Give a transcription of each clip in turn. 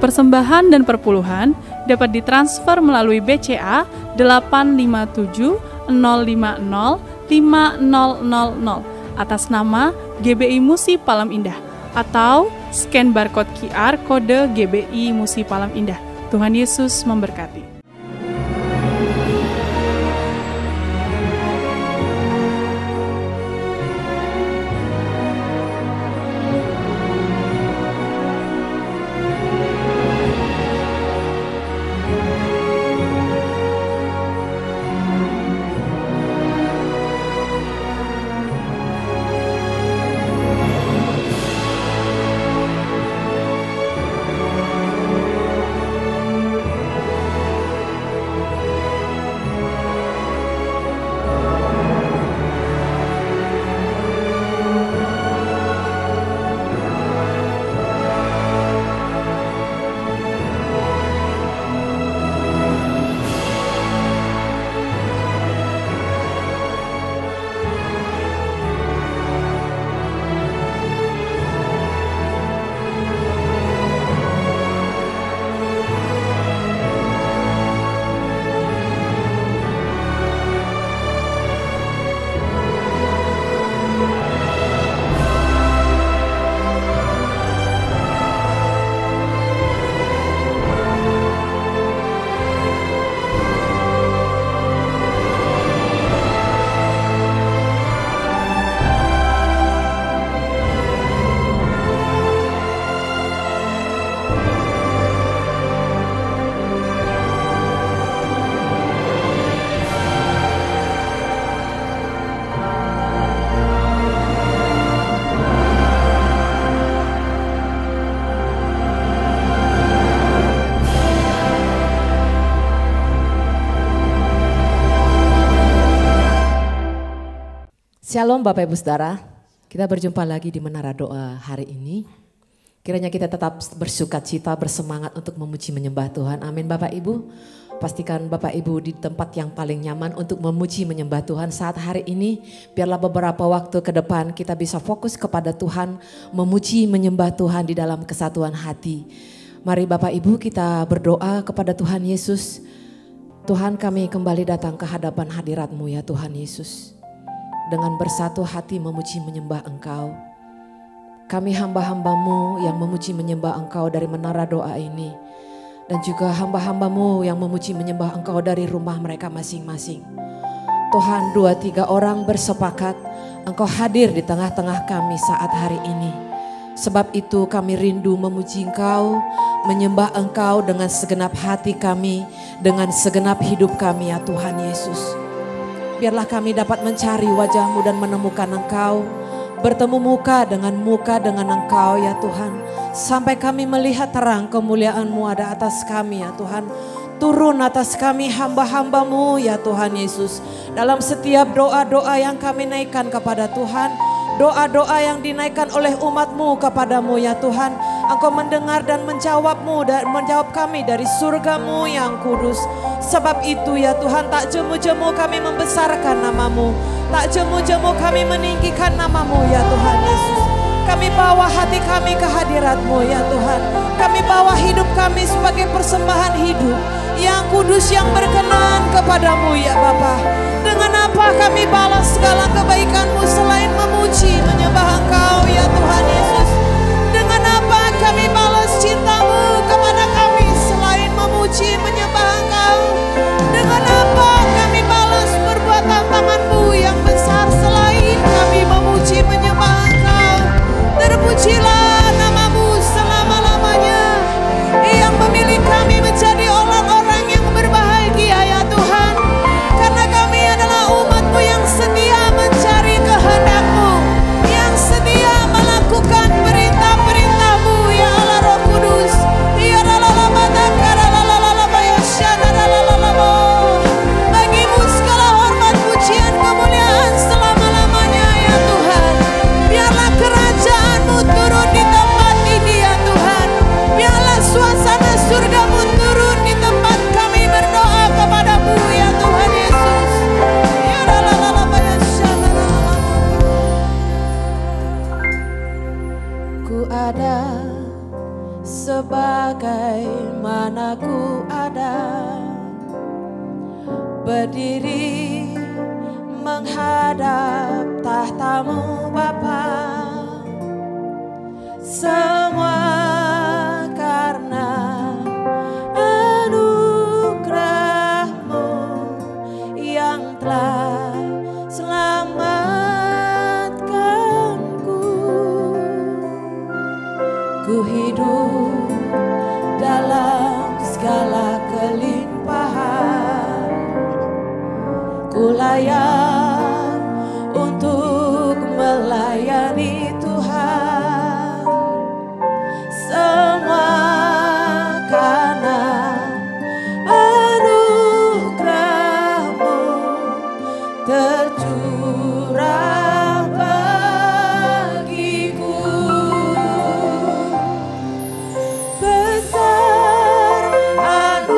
persembahan dan perpuluhan dapat ditransfer melalui BCA 857 050 5000 atas nama GBI Musi Palam Indah atau scan barcode QR kode GBI Musi Palam Indah. Tuhan Yesus memberkati. Shalom Bapak Ibu Saudara, kita berjumpa lagi di Menara Doa hari ini. Kiranya kita tetap bersukacita, bersemangat untuk memuji menyembah Tuhan. Amin Bapak Ibu. Pastikan Bapak Ibu di tempat yang paling nyaman untuk memuji menyembah Tuhan saat hari ini. Biarlah beberapa waktu ke depan kita bisa fokus kepada Tuhan, memuji menyembah Tuhan di dalam kesatuan hati. Mari Bapak Ibu kita berdoa kepada Tuhan Yesus. Tuhan, kami kembali datang ke hadapan hadirat-Mu ya Tuhan Yesus. Dengan bersatu hati memuji menyembah Engkau. Kami hamba-hamba-Mu yang memuji menyembah Engkau dari menara doa ini. Dan juga hamba-hamba-Mu yang memuji menyembah Engkau dari rumah mereka masing-masing. Tuhan, 2-3 orang bersepakat Engkau hadir di tengah-tengah kami saat hari ini. Sebab itu kami rindu memuji Engkau, menyembah Engkau dengan segenap hati kami, dengan segenap hidup kami ya Tuhan Yesus. Biarlah kami dapat mencari wajah-Mu dan menemukan Engkau. Bertemu muka dengan Engkau ya Tuhan. Sampai kami melihat terang kemuliaan-Mu ada atas kami ya Tuhan. Turun atas kami hamba-hamba-Mu ya Tuhan Yesus. Dalam setiap doa-doa yang kami naikkan kepada Tuhan. Doa-doa yang dinaikkan oleh umat-Mu kepadamu ya Tuhan. Engkau mendengar dan menjawab-Mu dan menjawab kami dari surga-Mu yang kudus. Sebab itu ya Tuhan, tak jemu-jemu kami membesarkan nama-Mu. Tak jemu-jemu kami meninggikan nama-Mu ya Tuhan Yesus. Kami bawa hati kami ke hadirat-Mu ya Tuhan. Kami bawa hidup kami sebagai persembahan hidup yang kudus, yang berkenan kepadamu ya Bapa. Dengan apa kami balas segala kebaikan-Mu selain memuji menyembah Engkau ya Tuhan Yesus. Dengan apa kami balas cinta-Mu kepada kami selain memuji menyembah Engkau. Dengan apa kami balas perbuatan tangan-Mu yang besar selain kami memuji menyembah Engkau. Terpujilah nama-Mu selama-lamanya yang memilih kami menjadi orang-orang yang berbahagia ya Tuhan. Karena kami adalah umat-Mu yang setia mencari kehendak-Mu, yang setia melakukan perintah-perintah-Mu ya Allah Roh Kudus. Ya bagimu segala hormat, pujian, kemuliaan selama-lamanya ya Tuhan. Biarlah kerajaan-Mu turun di tempat ini ya Tuhan. Biarlah suasana surga-Mu turun di tempat kami berdoa kepada-Mu ya Tuhan Yesus. Ya Ku ada sebagaimana ku ada, berdiri menghadap tahtamu Bapa. Semua karena anugerah-Mu yang telah selamatkanku. Ku hidup dalam segala kelimpahan, ku layak untuk melayani Tuhan. Semua karena anugerah-Mu tercurah bagiku. Besar anugerah-Mu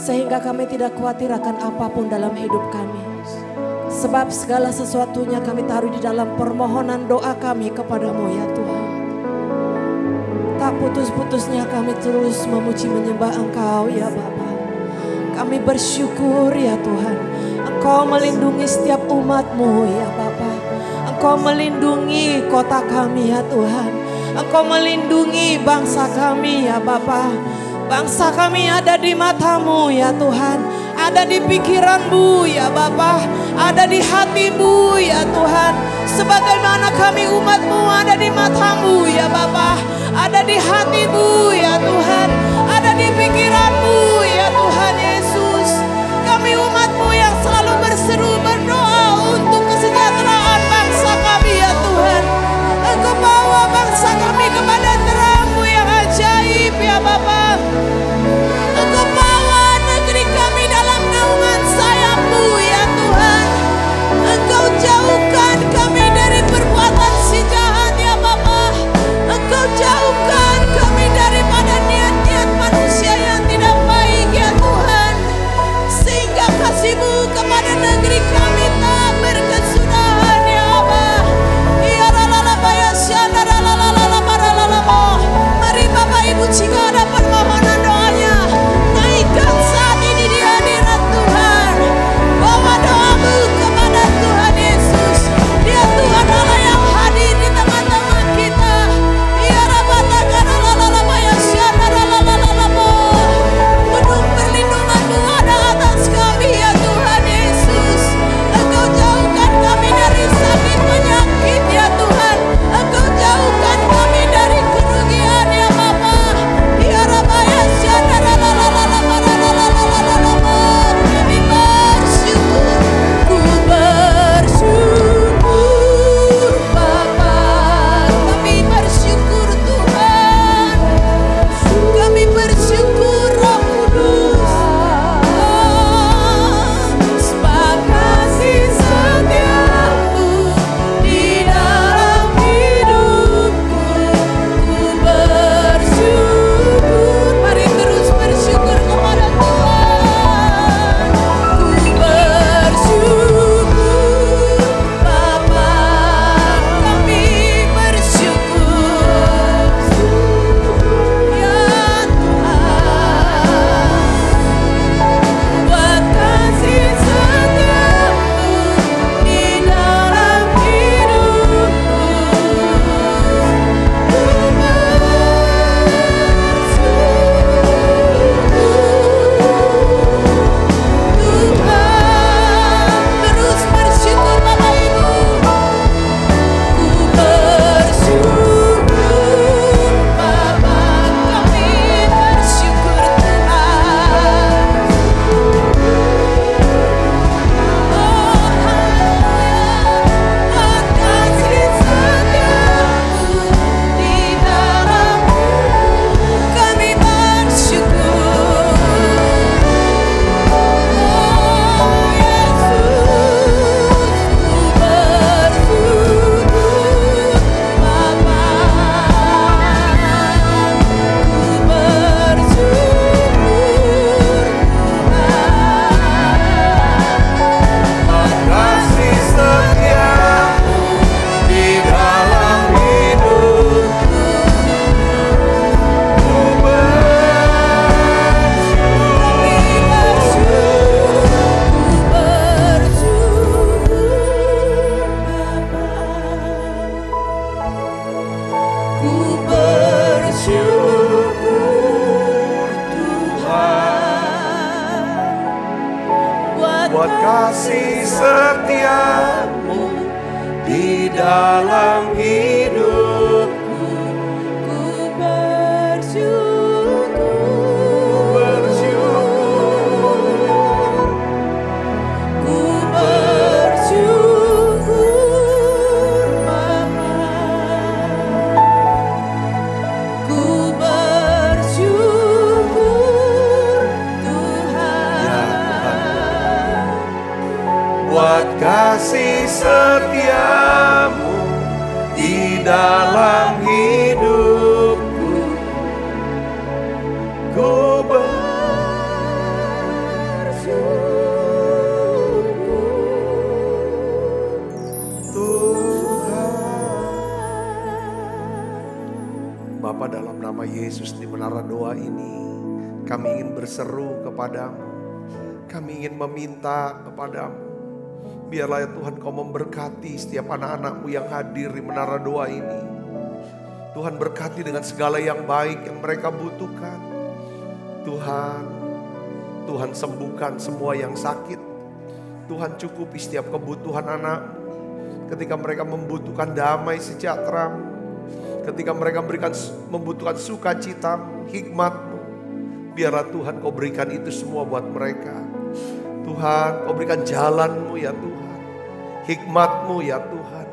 sehingga kami tidak khawatir akan apapun dalam hidup kami. Sebab segala sesuatunya kami taruh di dalam permohonan doa kami kepadamu ya Tuhan. Tak putus-putusnya kami terus memuji menyembah Engkau ya Bapa. Kami bersyukur ya Tuhan, Engkau melindungi setiap umat-Mu ya Bapa. Engkau melindungi kota kami ya Tuhan. Engkau melindungi bangsa kami ya Bapa. Bangsa kami ada di mata-Mu ya Tuhan. Ada di pikiran-Mu ya Bapa. Ada di hati-Mu ya Tuhan. Sebagaimana kami umat-Mu ada di mata-Mu ya Bapa. Ada di hati-Mu ya Tuhan. Ada di pikiran-Mu ya Tuhan Yesus. Kami umat-Mu yang selalu berseru berdoa untuk kesejahteraan bangsa kami ya Tuhan. Engkau bawa bangsa kami kepada terang-Mu yang ajaib ya Bapa. Engkau bawa negeri kami dalam naungan sayap-Mu ya Tuhan. Engkau jauhkan kami dari perbuatan si jahat ya Bapa. Engkau jauhkan kami daripada niat-niat manusia yang tidak baik ya Tuhan. Sehingga kasih-Mu kepada negeri kami tak berkesudahan ya Allah. Ya lalala ya syana lalala paralalala. Mari Bapak Ibu jika ada permohonan doanya, naikkan saat ini di hadirat Tuhan. Bawa doamu kepada Tuhan Yesus. Dia Tuhan Allah yang hadir di tengah-tengah kita. Ya rabatakan lalala ya syana lalala. Penuh perlindungan-Mu ada atas kami ya Tuhan Yesus. Engkau jauhkan kami dari sakit penyakit ya Tuhan. Engkau jauhkan kami dari kerugian ya Bapa. Ya rabaya syana lalala. Kami bersyukur, ku bersyukur Bapa. Kami bersyukur Tuhan. Kami bersyukur Roh Kudus. Sebab kasih setiamu di dalam hidupku. Ku bersyukur. Mari terus bersyukur kepada Tuhan. Ku bersyukur Bapa. Kami bersyukur ya Tuhan. Buat kasih setiamu di dalam hidupku. Ku Tuhan, terus bersyukur Bapak Ibu. Ku bersyukur Bapa. Kami bersyukur Tuhan. Oh haleluya. Buat kasih setiamu di dalam kami bersyukur. Oh Yesus, ku bersyukur Bapa. Ku bersyukur Tuhan. Kasih setiamu di dalam hidupku. Ku bersyukur Tuhan. Buat kasih setiamu di dalam hidupku. Ku bersyukur. Bersyukur. Ku bersyukur Bapa. Ku bersyukur Tuhan. Ya Tuhan. Buat kasih setiamu di dalam hidupku. Ku bersyukur. nama Yesus di menara doa ini, kami ingin berseru kepadamu. Kami ingin meminta kepadamu. Biarlah ya Tuhan Kau memberkati setiap anak-anak-Mu yang hadir di menara doa ini. Tuhan berkati dengan segala yang baik yang mereka butuhkan. Tuhan sembuhkan semua yang sakit. Tuhan cukupi setiap kebutuhan anak-Mu. Ketika mereka membutuhkan damai sejahtera-Mu, ketika mereka membutuhkan sukacita-Mu, hikmat-Mu, biarlah Tuhan Kau berikan itu semua buat mereka. Tuhan, Kau berikan jalan-Mu ya Tuhan, hikmat-Mu ya Tuhan,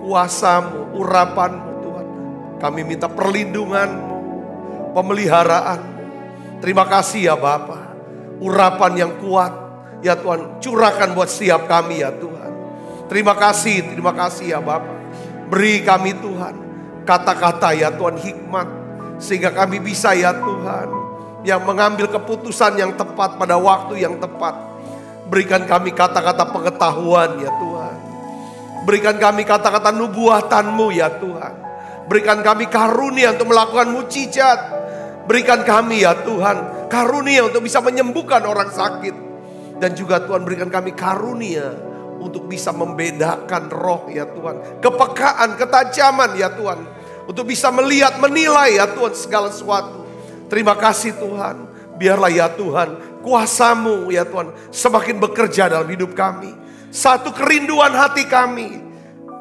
kuasa-Mu, urapan-Mu Tuhan. Kami minta perlindungan-Mu, pemeliharaan-Mu. Terima kasih ya Bapa, urapan yang kuat ya Tuhan, curahkan buat setiap kami ya Tuhan. Terima kasih ya Bapa. Beri kami Tuhan kata-kata ya Tuhan, hikmat, sehingga kami bisa ya Tuhan yang mengambil keputusan yang tepat pada waktu yang tepat. Berikan kami kata-kata pengetahuan ya Tuhan. Berikan kami kata-kata nubuatan-Mu ya Tuhan. Berikan kami karunia untuk melakukan mukjizat. Berikan kami ya Tuhan karunia untuk bisa menyembuhkan orang sakit. Dan juga Tuhan berikan kami karunia untuk bisa membedakan roh ya Tuhan. Kepekaan, ketajaman ya Tuhan. Untuk bisa melihat, menilai ya Tuhan segala sesuatu. Terima kasih Tuhan. Biarlah ya Tuhan kuasa-Mu ya Tuhan semakin bekerja dalam hidup kami. Satu kerinduan hati kami,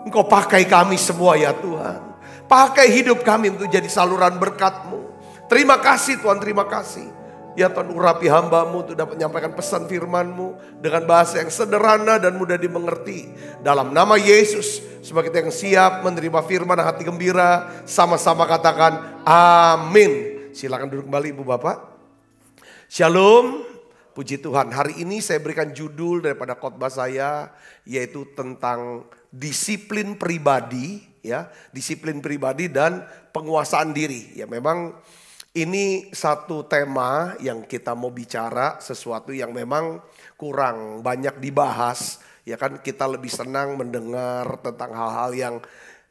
Engkau pakai kami semua ya Tuhan. Pakai hidup kami untuk jadi saluran berkat-Mu. Terima kasih Tuhan, terima kasih. Ya Tuhan, urapi hamba-Mu untuk dapat menyampaikan pesan firman-Mu dengan bahasa yang sederhana dan mudah dimengerti. Dalam nama Yesus, sebagai kita yang siap menerima firman dan hati gembira, sama-sama katakan amin. Silakan duduk kembali Ibu Bapak. Shalom, puji Tuhan. Hari ini saya berikan judul daripada khotbah saya, yaitu tentang disiplin pribadi, ya, disiplin pribadi dan penguasaan diri. Ya, memang ini satu tema yang kita mau bicara, sesuatu yang memang kurang banyak dibahas. Ya kan, kita lebih senang mendengar tentang hal-hal yang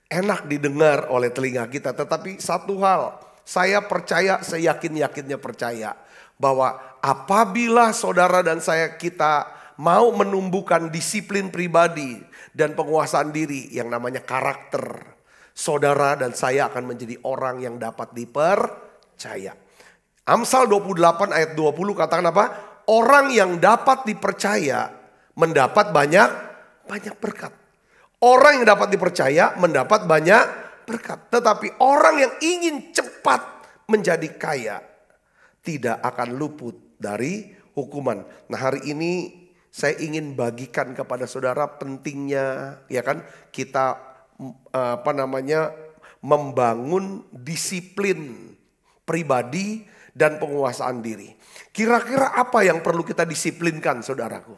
enak didengar oleh telinga kita. Tetapi satu hal, saya percaya, saya yakin-yakinnya percaya, bahwa apabila saudara dan kita mau menumbuhkan disiplin pribadi dan penguasaan diri yang namanya karakter, saudara dan saya akan menjadi orang yang dapat dipercaya. Amsal 28 ayat 20 katakan apa? Orang yang dapat dipercaya mendapat banyak berkat. Orang yang dapat dipercaya mendapat banyak berkat. Tetapi orang yang ingin cepat menjadi kaya tidak akan luput dari hukuman. Nah, hari ini saya ingin bagikan kepada saudara pentingnya ya kan kita membangun disiplin pribadi dan penguasaan diri. Kira-kira apa yang perlu kita disiplinkan saudaraku?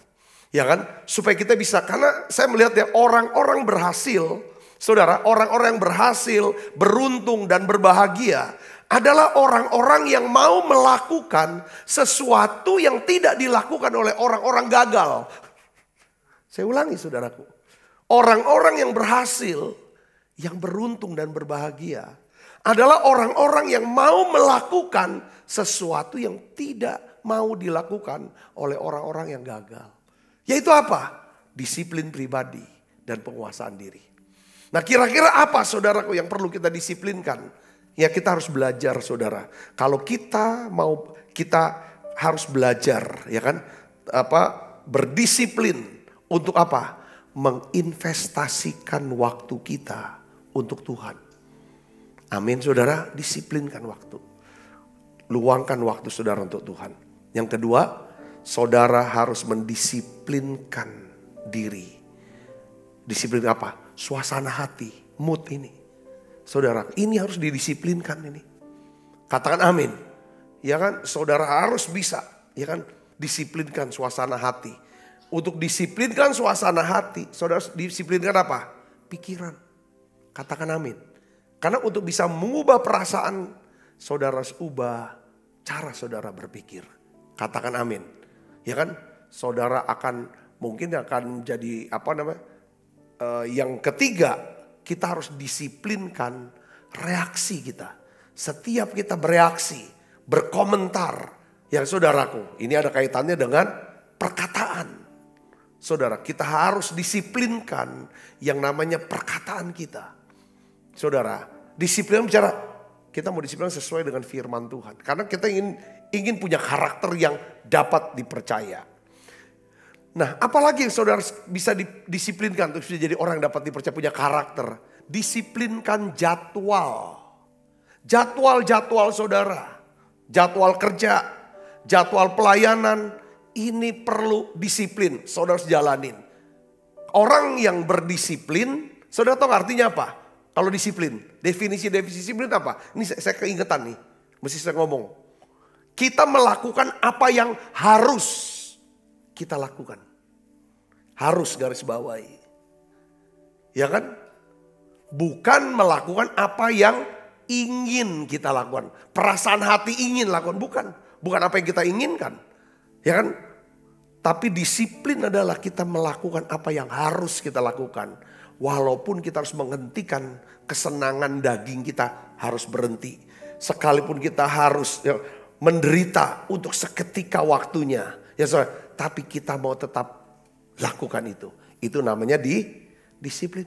Ya kan? Supaya kita bisa, karena saya melihat ya orang-orang berhasil, saudara, orang-orang yang berhasil, beruntung dan berbahagia adalah orang-orang yang mau melakukan sesuatu yang tidak dilakukan oleh orang-orang gagal. Saya ulangi saudaraku. Orang-orang yang berhasil, yang beruntung dan berbahagia adalah orang-orang yang mau melakukan sesuatu yang tidak mau dilakukan oleh orang-orang yang gagal. Yaitu apa? Disiplin pribadi dan penguasaan diri. Nah, kira-kira apa saudaraku yang perlu kita disiplinkan? Ya, kita harus belajar saudara. Kalau kita harus belajar ya kan, berdisiplin untuk apa? Menginvestasikan waktu kita untuk Tuhan. Amin saudara, disiplinkan waktu. Luangkan waktu saudara untuk Tuhan. Yang kedua, saudara harus mendisiplinkan diri. Disiplin apa? Suasana hati, mood ini. Saudara, ini harus didisiplinkan ini. Katakan amin. Ya kan, saudara harus bisa, ya kan, disiplinkan suasana hati. Untuk disiplinkan suasana hati, saudara disiplinkan apa? Pikiran. Katakan amin. Karena untuk bisa mengubah perasaan, saudara harus ubah cara saudara berpikir. Katakan amin. Ya kan, saudara mungkin akan jadi yang ketiga, kita harus disiplinkan reaksi kita. Setiap kita bereaksi, berkomentar, yang saudaraku, ini ada kaitannya dengan perkataan. Saudara, kita harus disiplinkan yang namanya perkataan kita. Saudara, disiplin bicara, kita mau disiplin sesuai dengan firman Tuhan. Karena kita ingin punya karakter yang dapat dipercaya. Nah, apalagi yang saudara bisa disiplinkan untuk bisa jadi orang yang dapat dipercaya, punya karakter. Disiplinkan jadwal. Jadwal saudara. Jadwal kerja, jadwal pelayanan. Ini perlu disiplin, saudara harus jalanin. Orang yang berdisiplin, saudara tahu artinya apa? Kalau disiplin, definisi disiplin apa? Ini saya keingetan nih, mesti saya ngomong. Kita melakukan apa yang harus kita lakukan. Harus garis bawahi. Ya kan? Bukan melakukan apa yang ingin kita lakukan. Perasaan hati ingin lakukan, bukan. Bukan apa yang kita inginkan. Ya kan? Tapi disiplin adalah kita melakukan apa yang harus kita lakukan. Walaupun kita harus menghentikan kesenangan daging kita harus berhenti. Sekalipun kita harus menderita untuk seketika waktunya. Ya saudara, tapi kita mau tetap lakukan itu. Itu namanya disiplin.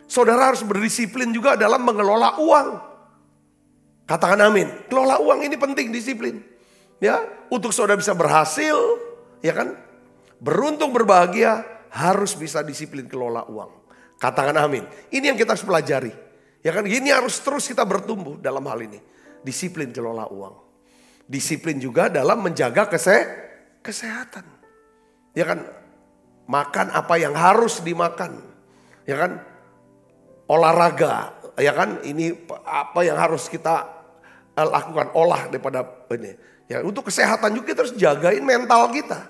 Saudara harus berdisiplin juga dalam mengelola uang. Katakan amin. Kelola uang ini penting, disiplin. Ya, untuk saudara bisa berhasil, ya kan? Beruntung berbahagia, harus bisa disiplin kelola uang. Katakan amin. Ini yang kita harus pelajari. Ya kan? Ini harus terus kita bertumbuh dalam hal ini. Disiplin kelola uang. Disiplin juga dalam menjaga kesehatan. Ya kan? Makan apa yang harus dimakan. Ya kan? Olahraga, ya kan? Ini apa yang harus kita lakukan, olah daripada ini. Ya, untuk kesehatan juga kita harus jagain mental kita.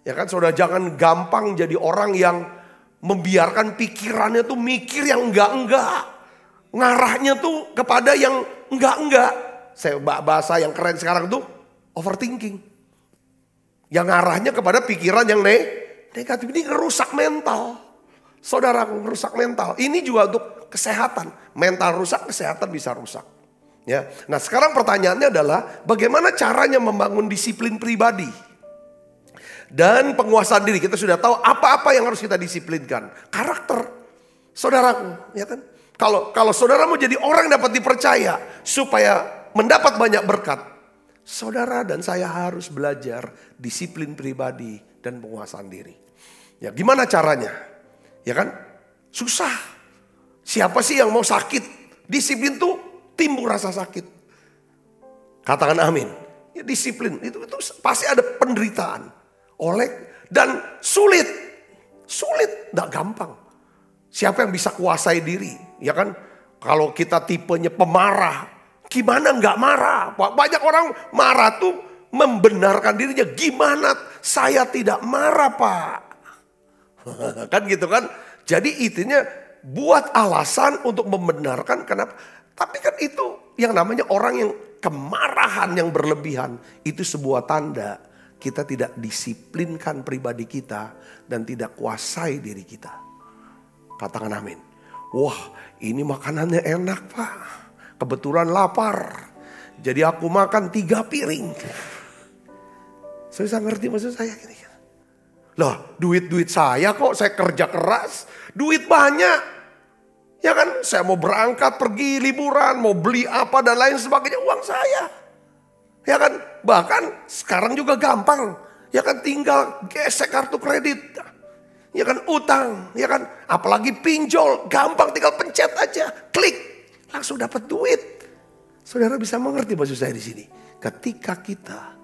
Ya kan, saudara, jangan gampang jadi orang yang membiarkan pikirannya tuh mikir yang enggak-enggak. Ngarahnya tuh kepada yang enggak-enggak. Saya bahasa yang keren sekarang tuh overthinking. Yang ngarahnya kepada pikiran yang negatif. Ini ngerusak mental. Saudara, ngerusak mental. Ini juga untuk kesehatan. Mental rusak, kesehatan bisa rusak. Ya, nah sekarang pertanyaannya adalah bagaimana caranya membangun disiplin pribadi dan penguasaan diri. Kita sudah tahu apa-apa yang harus kita disiplinkan. Karakter, saudaraku, ya kan? Kalau saudara mau jadi orang yang dapat dipercaya supaya mendapat banyak berkat, saudara dan saya harus belajar disiplin pribadi dan penguasaan diri. Ya, gimana caranya? Ya kan? Susah. Siapa sih yang mau sakit? Disiplin tuh timbul rasa sakit. Katakan amin. Ya, disiplin itu pasti ada penderitaan. Dan sulit, nggak gampang. Siapa yang bisa kuasai diri? Ya kan? Kalau kita tipenya pemarah, gimana nggak marah? Banyak orang marah tuh membenarkan dirinya. Gimana saya tidak marah, Pak? Kan gitu kan? Jadi intinya buat alasan untuk membenarkan kenapa. Tapi kan itu yang namanya orang yang kemarahan yang berlebihan. Itu sebuah tanda kita tidak disiplinkan pribadi kita dan tidak kuasai diri kita. Katakan amin. Wah, ini makanannya enak, Pak. Kebetulan lapar. Jadi aku makan 3 piring. Saya bisa ngerti maksud saya gini. Loh, duit saya kok, saya kerja keras. Duit banyak. Ya kan, saya mau berangkat, pergi liburan, mau beli apa dan lain sebagainya, uang saya. Ya kan, bahkan sekarang juga gampang. Ya kan, tinggal gesek kartu kredit. Ya kan, utang. Ya kan, apalagi pinjol, gampang tinggal pencet aja, klik, langsung dapat duit. Saudara bisa mengerti maksud saya di sini. Ketika kita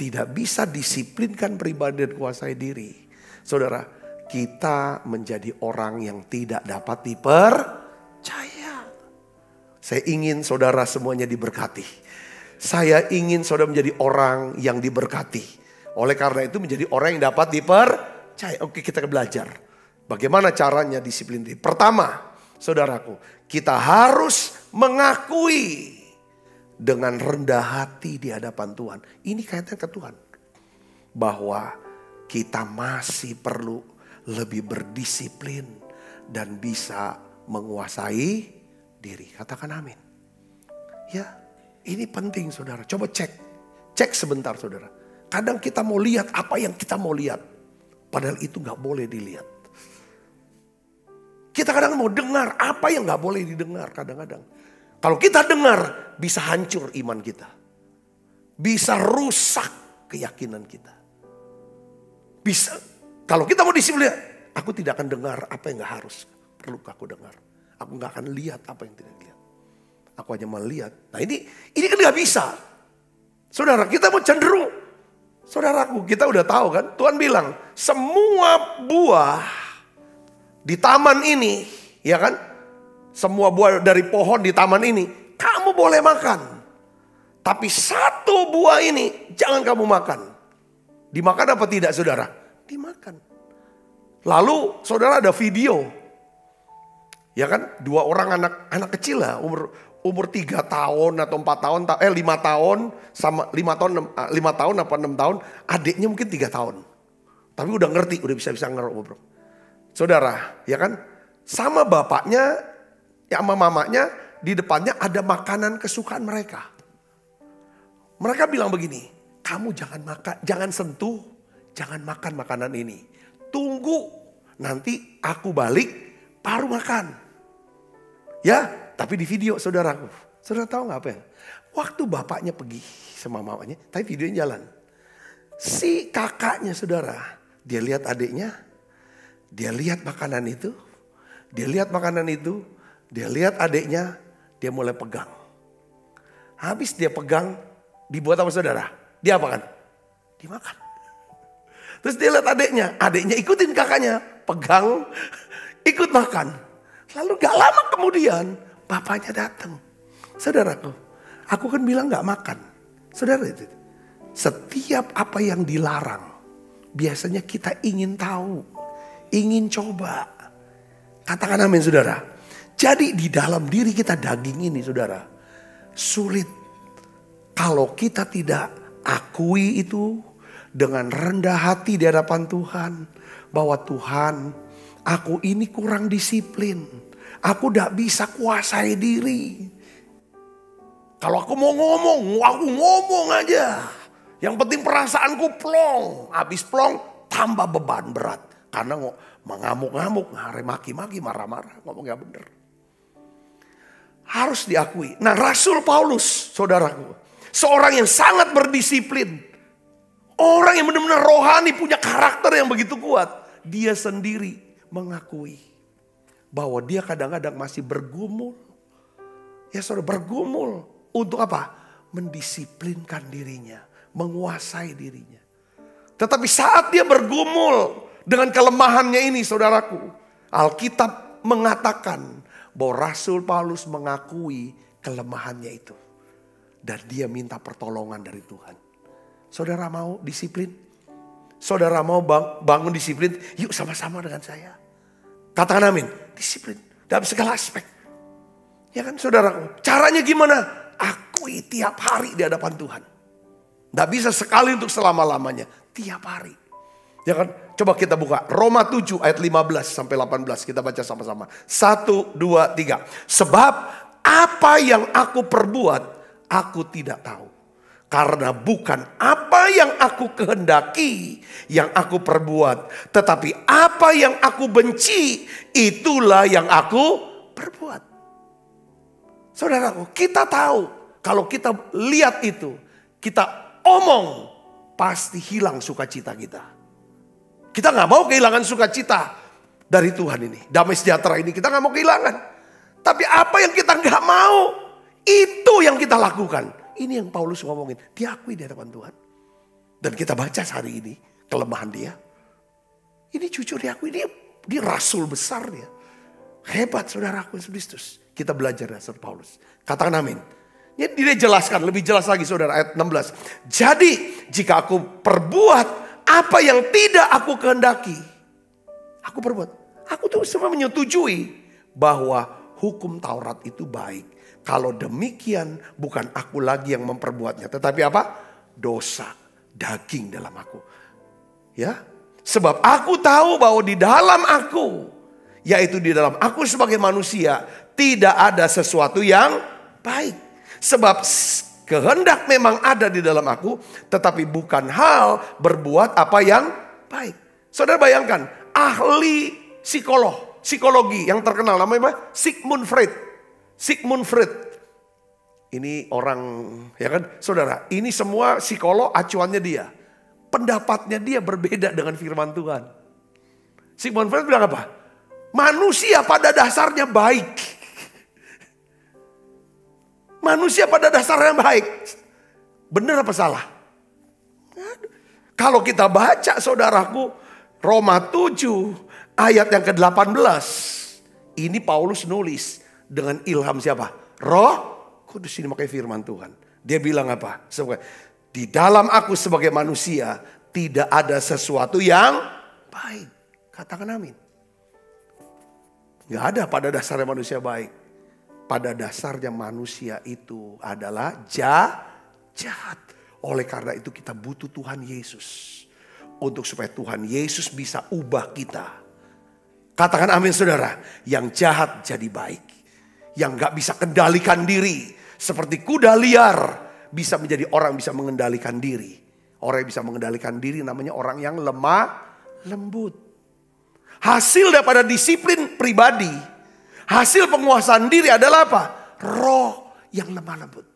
tidak bisa disiplinkan pribadi dan kuasai diri, saudara, kita menjadi orang yang tidak dapat dipercaya. Saya ingin saudara semuanya diberkati. Saya ingin saudara menjadi orang yang diberkati. Oleh karena itu menjadi orang yang dapat dipercaya. Oke, kita belajar. Bagaimana caranya disiplin diri. Pertama, saudaraku, kita harus mengakui dengan rendah hati di hadapan Tuhan. Ini kaitannya ke Tuhan. Bahwa kita masih perlu lebih berdisiplin dan bisa menguasai diri. Katakan amin. Ya, ini penting saudara. Coba cek. Cek sebentar saudara. Kadang kita mau lihat apa yang kita mau lihat. Padahal itu gak boleh dilihat. Kita kadang mau dengar apa yang gak boleh didengar kadang-kadang. Kalau kita dengar bisa hancur iman kita. Bisa rusak keyakinan kita. Bisa. Kalau kita mau disiplin, aku tidak akan dengar apa yang gak harus. Perlu aku dengar. Aku gak akan lihat apa yang tidak dilihat. Aku hanya melihat. Nah ini kan gak bisa. Saudara, kita mau cenderung. Saudaraku, kita udah tahu kan. Tuhan bilang, semua buah di taman ini, ya kan? Semua buah dari pohon di taman ini, kamu boleh makan. Tapi satu buah ini, jangan kamu makan. Dimakan apa tidak saudara? Dimakan. Lalu saudara ada video. Ya kan, 2 orang anak kecil lah, umur 3 tahun atau 4 tahun, 5 tahun sama 5 tahun apa 6 tahun, adiknya mungkin 3 tahun. Tapi udah ngerti, udah bisa ngobrol. Saudara, ya kan? Sama bapaknya, ya sama mamanya, di depannya ada makanan kesukaan mereka. Mereka bilang begini, kamu jangan makan, jangan sentuh, jangan makan makanan ini. Tunggu, nanti aku balik, baru makan. Ya, tapi di video saudaraku. Saudara tahu gak apa ya? Waktu bapaknya pergi sama mamanya, tapi videonya jalan. Si kakaknya saudara, dia lihat adiknya, dia lihat makanan itu, dia lihat adiknya, dia mulai pegang. Habis dia pegang, dibuat apa saudara? Dia apa kan? Dimakan. Terus dia lihat adiknya ikutin kakaknya, pegang, ikut makan. Lalu gak lama kemudian bapaknya datang. Saudaraku, aku kan bilang gak makan. Saudara itu, setiap apa yang dilarang, biasanya kita ingin tahu, ingin coba. Katakan amin saudara. Jadi di dalam diri kita daging ini saudara, sulit. Kalau kita tidak akui itu dengan rendah hati di hadapan Tuhan. Bahwa Tuhan, aku ini kurang disiplin. Aku tidak bisa kuasai diri. Kalau aku mau ngomong, aku ngomong aja. Yang penting perasaanku plong. Habis plong, tambah beban berat. Karena mengamuk-ngamuk, maki-maki, marah-marah. Ngomong gak bener. Harus diakui. Nah Rasul Paulus, saudaraku. Seorang yang sangat berdisiplin. Orang yang benar-benar rohani, punya karakter yang begitu kuat. Dia sendiri mengakui bahwa dia kadang-kadang masih bergumul. Ya saudara, bergumul. Untuk apa? Mendisiplinkan dirinya. Menguasai dirinya. Tetapi saat dia bergumul dengan kelemahannya ini saudaraku. Alkitab mengatakan bahwa Rasul Paulus mengakui kelemahannya itu. Dan dia minta pertolongan dari Tuhan. Saudara mau disiplin? Saudara mau bangun disiplin? Yuk sama-sama dengan saya. Katakan amin. Disiplin dalam segala aspek. Ya kan saudaraku. Caranya gimana? Akui tiap hari di hadapan Tuhan. Tidak bisa sekali untuk selama-lamanya. Tiap hari. Ya kan? Coba kita buka. Roma 7 ayat 15 sampai 18. Kita baca sama-sama. 1, 2, 3. Sebab apa yang aku perbuat, aku tidak tahu. Karena bukan apa yang aku kehendaki yang aku perbuat. Tetapi apa yang aku benci, itulah yang aku perbuat. Saudaraku, kita tahu. Kalau kita lihat itu, kita omong, pasti hilang sukacita kita. Kita gak mau kehilangan sukacita dari Tuhan ini. Damai sejahtera ini kita gak mau kehilangan. Tapi apa yang kita gak mau, itu yang kita lakukan. Ini yang Paulus ngomongin, diakui di hadapan Tuhan. Dan kita baca hari ini, kelemahan dia. Ini jujur diakui, dia rasul besar dia. Hebat saudaraku Yesus Kristus. Kita belajar dari Rasul Paulus. Katakan amin. Dia jelaskan, lebih jelas lagi saudara, ayat 16. Jadi jika aku perbuat apa yang tidak aku kehendaki. Aku perbuat. Aku tuh semua menyetujui bahwa hukum Taurat itu baik. Kalau demikian bukan aku lagi yang memperbuatnya. Tetapi apa? Dosa daging dalam aku. Ya. Sebab aku tahu bahwa di dalam aku. Yaitu di dalam aku sebagai manusia. Tidak ada sesuatu yang baik. Sebab kehendak memang ada di dalam aku, tetapi bukan hal berbuat apa yang baik. Saudara bayangkan, ahli psikologi yang terkenal namanya apa? Sigmund Freud. Sigmund Freud. Ini orang, ya kan, saudara, ini semua psikolog acuannya dia. Pendapatnya dia berbeda dengan firman Tuhan. Sigmund Freud bilang apa? Manusia pada dasarnya baik. Manusia pada dasarnya baik. Benar apa salah? Kalau kita baca saudaraku, Roma 7 ayat yang ke-18. Ini Paulus nulis dengan ilham siapa? Roh Kudus, ini makanya firman Tuhan. Dia bilang apa? Di dalam aku sebagai manusia tidak ada sesuatu yang baik. Katakan amin. Gak ada pada dasarnya manusia baik. Pada dasarnya manusia itu adalah jahat. Oleh karena itu kita butuh Tuhan Yesus. Untuk supaya Tuhan Yesus bisa ubah kita. Katakan amin saudara. Yang jahat jadi baik. Yang gak bisa kendalikan diri. Seperti kuda liar. Bisa menjadi orang bisa mengendalikan diri. Orang yang bisa mengendalikan diri namanya orang yang lemah lembut. Hasil daripada disiplin pribadi. Hasil penguasaan diri adalah apa? Roh yang lemah lembut.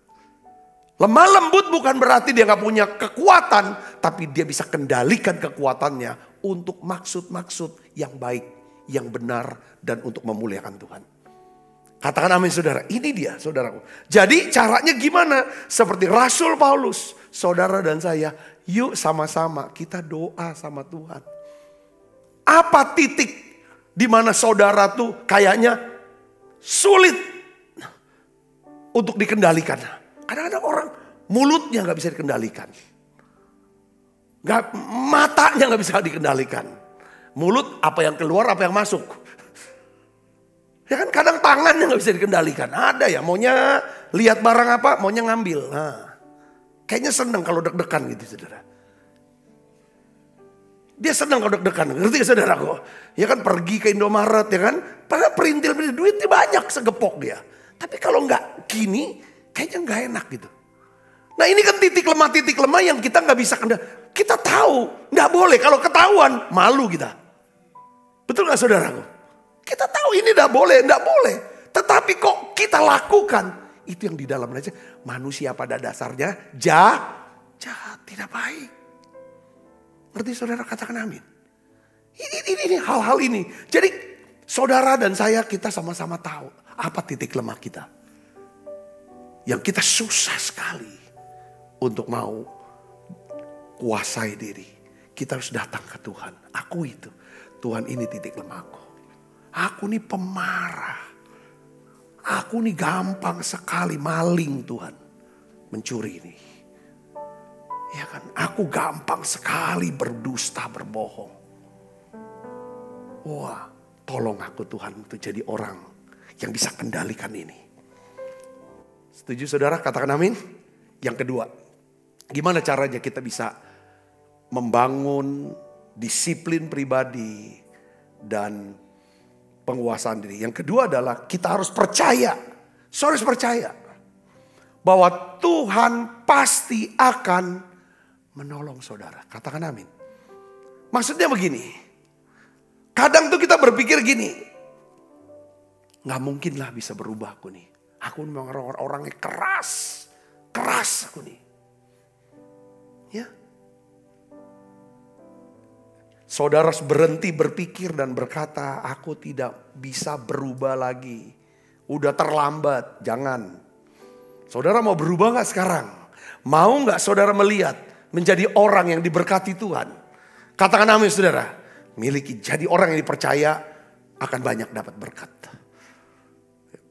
Lemah lembut bukan berarti dia gak punya kekuatan. Tapi dia bisa kendalikan kekuatannya untuk maksud-maksud yang baik, yang benar, dan untuk memuliakan Tuhan. Katakan amin saudara. Ini dia saudaraku. Jadi caranya gimana? Seperti Rasul Paulus. Saudara dan saya, yuk sama-sama kita doa sama Tuhan. Apa titik di mana saudara tuh kayaknya sulit untuk dikendalikan? Kadang-kadang orang mulutnya gak bisa dikendalikan. Matanya gak bisa dikendalikan. Mulut apa yang keluar, apa yang masuk. Ya kan kadang tangannya gak bisa dikendalikan. Ada ya maunya lihat barang apa, maunya ngambil. Nah, kayaknya seneng kalau deg-degan gitu saudara. Dia senang kalau deg-degan, ngerti gak saudaraku? Ya kan pergi ke Indomaret ya kan. Padahal perintil duitnya banyak segepok dia. Tapi kalau gak gini kayaknya gak enak gitu. Nah ini kan titik lemah yang kita gak bisa kendali. Kita tahu gak boleh, kalau ketahuan malu kita. Betul gak saudaraku? Kita tahu ini gak boleh. Tetapi kok kita lakukan. Itu yang di dalam manusia pada dasarnya jahat, tidak baik. Ngerti saudara, katakan amin. Ini hal-hal ini. Jadi saudara dan saya kita sama-sama tahu apa titik lemah kita. Yang kita susah sekali untuk mau kuasai diri. Kita harus datang ke Tuhan. Aku itu. Tuhan ini titik lemahku. Aku ini pemarah. Aku ini gampang sekali maling Tuhan. Mencuri ini. Ya kan, aku gampang sekali berdusta, berbohong. Wah, tolong aku Tuhan untuk jadi orang yang bisa kendalikan ini. Setuju saudara? Katakan amin. Yang kedua, gimana caranya kita bisa membangun disiplin pribadi dan penguasaan diri. Yang kedua adalah kita harus percaya. Saudara harus percaya bahwa Tuhan pasti akan menolong saudara. Katakan amin. Maksudnya begini. Kadang tuh kita berpikir gini. Gak mungkin lah bisa berubah aku nih. Aku memang orangnya keras. Keras aku nih. Ya. Saudara harus berhenti berpikir dan berkata, aku tidak bisa berubah lagi. Udah terlambat. Jangan. Saudara mau berubah gak sekarang? Mau gak saudara melihat menjadi orang yang diberkati Tuhan? Katakan amin saudara. Miliki jadi orang yang dipercaya akan banyak dapat berkat.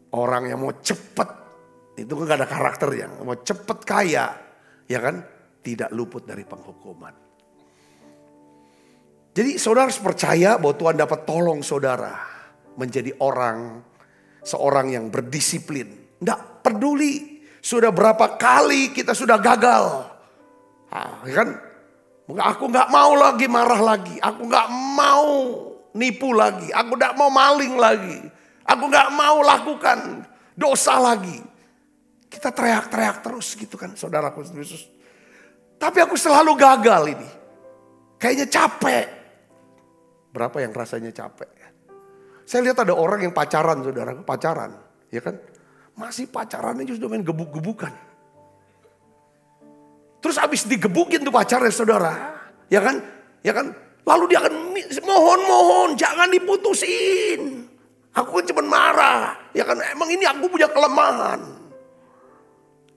Orang yang mau cepat, itu kan gak ada karakternya. Mau cepat kaya, ya kan, tidak luput dari penghukuman. Jadi saudara harus percaya bahwa Tuhan dapat tolong saudara menjadi seorang yang berdisiplin. Nggak peduli sudah berapa kali kita sudah gagal. Nah, kan? Aku gak mau lagi marah lagi. Aku gak mau nipu lagi. Aku gak mau maling lagi. Aku gak mau lakukan dosa lagi. Kita teriak-teriak terus gitu kan saudaraku Yesus. Tapi aku selalu gagal ini. Kayaknya capek. Berapa yang rasanya capek? Saya lihat ada orang yang pacaran saudara, pacaran. Ya kan? Masih pacarannya sudah main gebuk-gebukan. Terus habis digebukin tuh pacarnya saudara. Ya kan? Ya kan? Lalu dia akan mohon jangan diputusin. Aku kan cuma marah. Ya kan emang ini aku punya kelemahan.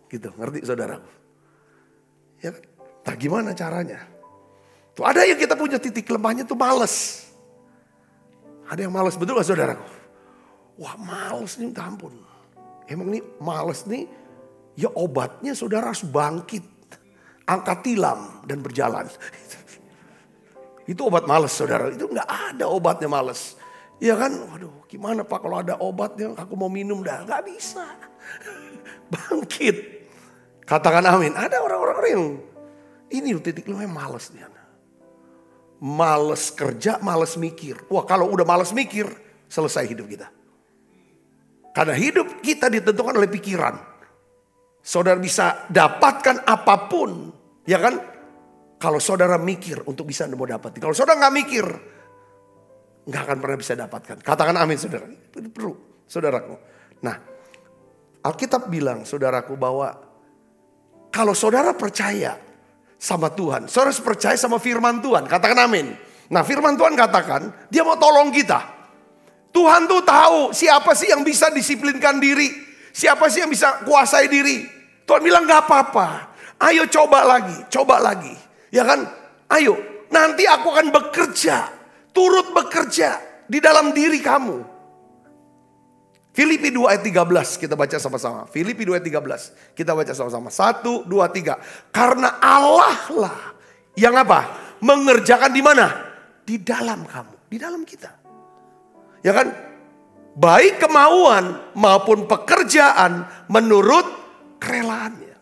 Gitu, ngerti saudaraku? Ya kan? Nah gimana caranya? Tuh ada yang kita punya titik lemahnya tuh males. Ada yang males, betul gak saudaraku? Wah males nih, minta ampun. Emang nih males nih, ya obatnya saudara harus bangkit. Angkat tilam dan berjalan. Itu obat males saudara, itu gak ada obatnya males. Ya kan, waduh gimana Pak kalau ada obatnya aku mau minum dah. Gak bisa. Bangkit. Katakan amin. Ada orang-orang yang ini titik lemahnya males dia. Males kerja, males mikir. Wah kalau udah males mikir, selesai hidup kita. Karena hidup kita ditentukan oleh pikiran. Saudara bisa dapatkan apapun, ya kan? Kalau saudara mikir untuk bisa mau dapat. Kalau saudara nggak mikir, nggak akan pernah bisa dapatkan. Katakan amin saudara. Itu perlu, saudaraku. Nah, Alkitab bilang saudaraku bahwa kalau saudara percaya sama Tuhan, saudara percaya sama firman Tuhan, katakan amin. Nah firman Tuhan katakan, dia mau tolong kita. Tuhan tuh tahu siapa sih yang bisa disiplinkan diri. Siapa sih yang bisa kuasai diri. Tuhan bilang gak apa-apa. Ayo coba lagi. Ya kan, ayo nanti aku akan bekerja. Turut bekerja di dalam diri kamu. Filipi 2 ayat 13 kita baca sama-sama. Filipi 2 ayat 13 kita baca sama-sama. 1, 2, 3. Karena Allah lah yang apa? Mengerjakan di mana? Di dalam kamu, di dalam kita. Ya kan? Baik kemauan maupun pekerjaan menurut kerelaannya.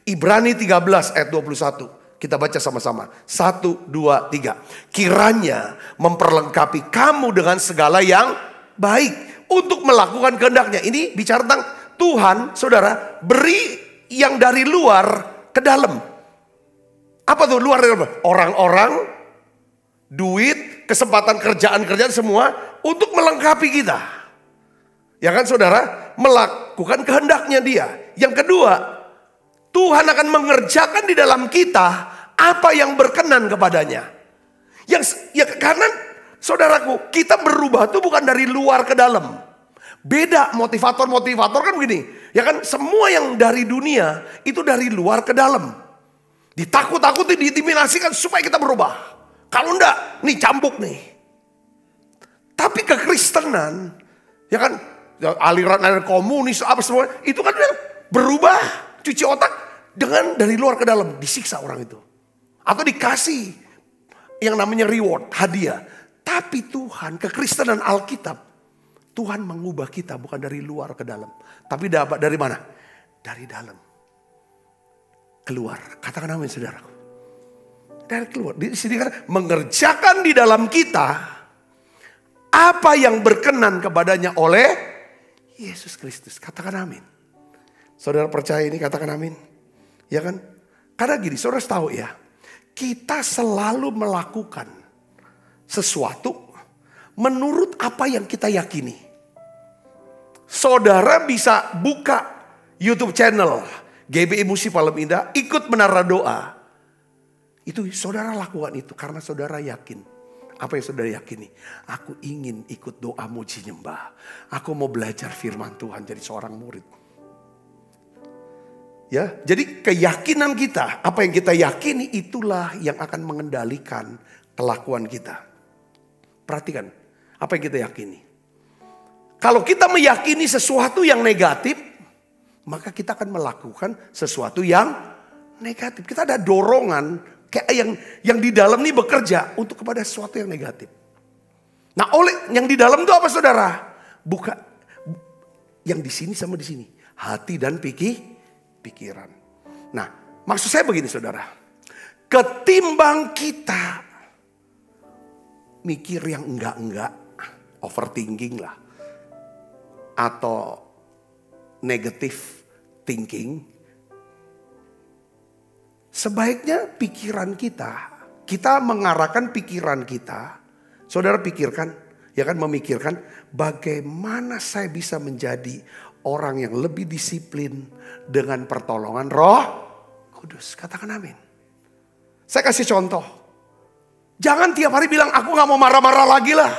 Ibrani 13 ayat 21. Kita baca sama-sama. 1, 2, 3. Kiranya memperlengkapi kamu dengan segala yang baik. Untuk melakukan kehendaknya. Ini bicara tentang Tuhan, saudara, beri yang dari luar ke dalam. Apa tuh luar dari dalam? Orang-orang, duit, kesempatan kerjaan semua untuk melengkapi kita. Ya kan saudara? Melakukan kehendaknya dia. Yang kedua, Tuhan akan mengerjakan di dalam kita apa yang berkenan kepadanya. Karena saudaraku, kita berubah itu bukan dari luar ke dalam. Beda motivator kan begini. Ya kan semua yang dari dunia itu dari luar ke dalam. Ditakut-takuti, diintimidasikan supaya kita berubah. Kalau enggak, nih cambuk nih. Tapi kekristenan, ya kan aliran komunis apa semua itu kan berubah, cuci otak dengan dari luar ke dalam, disiksa orang itu. Atau dikasih yang namanya reward, hadiah. Tapi Tuhan, kekristenan Alkitab, Tuhan mengubah kita bukan dari luar ke dalam. Tapi dapat dari mana? Dari dalam. Keluar. Katakan amin saudaraku. Dari keluar. Di sini kan mengerjakan di dalam kita apa yang berkenan kepadanya oleh Yesus Kristus. Katakan amin. Saudara percaya ini, katakan amin. Ya kan? Karena gini, saudara tahu ya. Kita selalu melakukan sesuatu menurut apa yang kita yakini. Saudara bisa buka YouTube channel GBI Musi Palem Indah, ikut menara doa. Itu saudara lakukan itu karena saudara yakin. Apa yang saudara yakini? Aku ingin ikut doa muji nyembah. Aku mau belajar firman Tuhan jadi seorang murid. Ya, jadi keyakinan kita, apa yang kita yakini itulah yang akan mengendalikan kelakuan kita. Perhatikan, apa yang kita yakini. Kalau kita meyakini sesuatu yang negatif, maka kita akan melakukan sesuatu yang negatif. Kita ada dorongan kayak yang di dalam ini bekerja untuk kepada sesuatu yang negatif. Nah, oleh yang di dalam itu apa saudara? Bukan yang di sini sama di sini, hati dan pikiran. Nah, maksud saya begini saudara. Ketimbang kita mikir yang enggak, overthinking lah. Atau negatif thinking, sebaiknya pikiran kita mengarahkan pikiran kita. Saudara pikirkan, ya kan, memikirkan bagaimana saya bisa menjadi orang yang lebih disiplin dengan pertolongan Roh Kudus. Katakan amin. Saya kasih contoh. Jangan tiap hari bilang aku gak mau marah-marah lagi lah.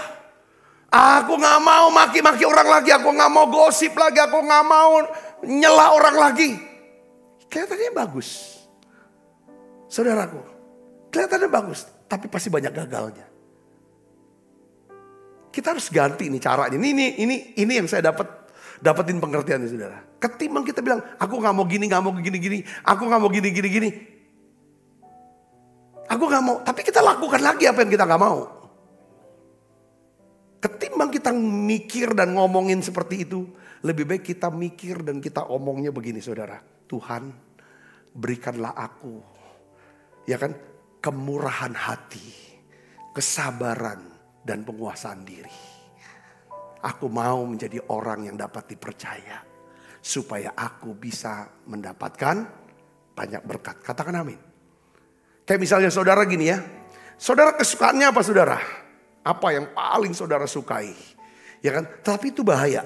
Aku gak mau maki-maki orang lagi. Aku gak mau gosip lagi. Aku gak mau nyela orang lagi. Kelihatannya bagus. Saudaraku, kelihatannya bagus. Tapi pasti banyak gagalnya. Kita harus ganti nih caranya. Ini yang saya dapetin pengertiannya, saudara. Ketimbang kita bilang, aku gak mau gini, gak mau gini-gini. Aku gak mau gini-gini. Aku gak mau, tapi kita lakukan lagi apa yang kita gak mau. Ketimbang kita mikir dan ngomongin seperti itu, lebih baik kita mikir dan kita omongnya begini, saudara. Tuhan, berikanlah aku, ya kan, kemurahan hati, kesabaran dan penguasaan diri. Aku mau menjadi orang yang dapat dipercaya, supaya aku bisa mendapatkan banyak berkat. Katakan amin. Kayak misalnya saudara gini ya. Saudara kesukaannya apa saudara? Apa yang paling saudara sukai? Ya kan? Tapi itu bahaya.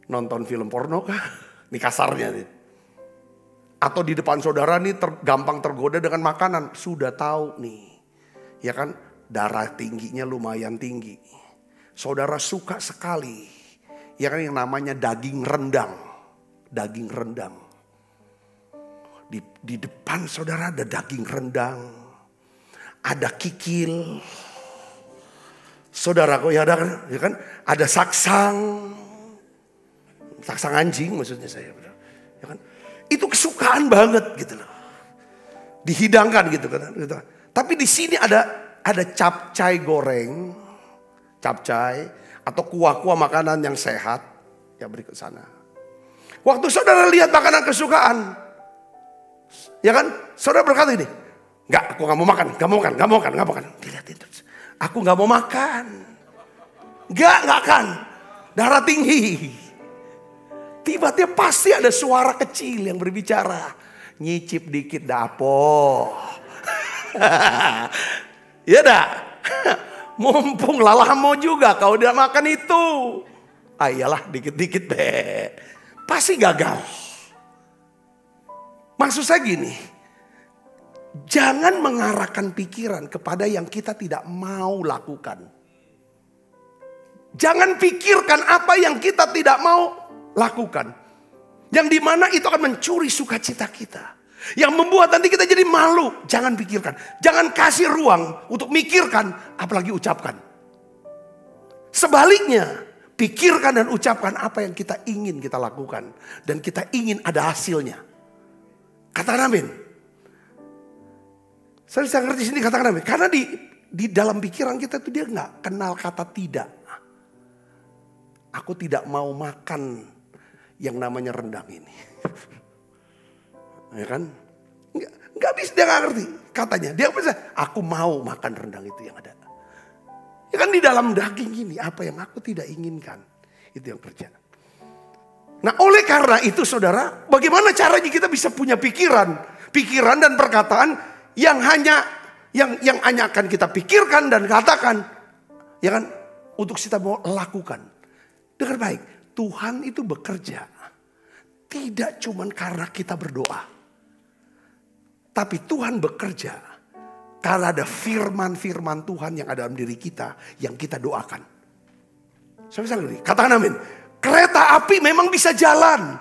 Nonton film porno kah? Ini kasarnya nih. Atau di depan saudara nih gampang tergoda dengan makanan. Sudah tahu nih. Ya kan? Darah tingginya lumayan tinggi. Saudara suka sekali. Ya kan, yang namanya daging rendang. Daging rendang. Di depan saudara ada daging rendang, ada kikil, saudaraku ya kan, ada saksang anjing maksudnya saya, ya kan, itu kesukaan banget gitu loh, dihidangkan gitu kan. Gitu. Tapi di sini ada capcay goreng, capcay atau kuah-kuah makanan yang sehat, ya berikut sana. Waktu saudara lihat makanan kesukaan, ya kan, saudara berkata ini, enggak, aku gak mau makan, gak mau makan. Dilihatin terus, aku gak mau makan. Enggak akan, darah tinggi. Tiba-tiba pasti ada suara kecil yang berbicara, nyicip dikit dapo. Ya dah, mumpung lalah mau juga kau udah makan itu. Iyalah dikit-dikit deh, pasti gagal. Maksud saya gini, jangan mengarahkan pikiran kepada yang kita tidak mau lakukan. Jangan pikirkan apa yang kita tidak mau lakukan. Yang dimana itu akan mencuri sukacita kita. Yang membuat nanti kita jadi malu. Jangan pikirkan. Jangan kasih ruang untuk mikirkan, apalagi ucapkan. Sebaliknya, pikirkan dan ucapkan apa yang kita ingin kita lakukan. Dan kita ingin ada hasilnya. Katakan amin. Saya bisa ngerti sini, katakan amin. Karena di dalam pikiran kita tuh dia nggak kenal kata tidak. Aku tidak mau makan yang namanya rendang ini. Ya kan? Nggak bisa, dia nggak ngerti katanya. Dia bisa, aku mau makan rendang itu yang ada. Ya kan, di dalam daging ini apa yang aku tidak inginkan, itu yang terjadi. Nah, oleh karena itu saudara, bagaimana caranya kita bisa punya pikiran dan perkataan yang hanya akan kita pikirkan dan katakan, ya kan, untuk kita mau lakukan. Dengar baik, Tuhan itu bekerja tidak cuma karena kita berdoa, tapi Tuhan bekerja karena ada firman-firman Tuhan yang ada dalam diri kita yang kita doakan. Saya bisa ngerti, katakan amin. Kereta api memang bisa jalan,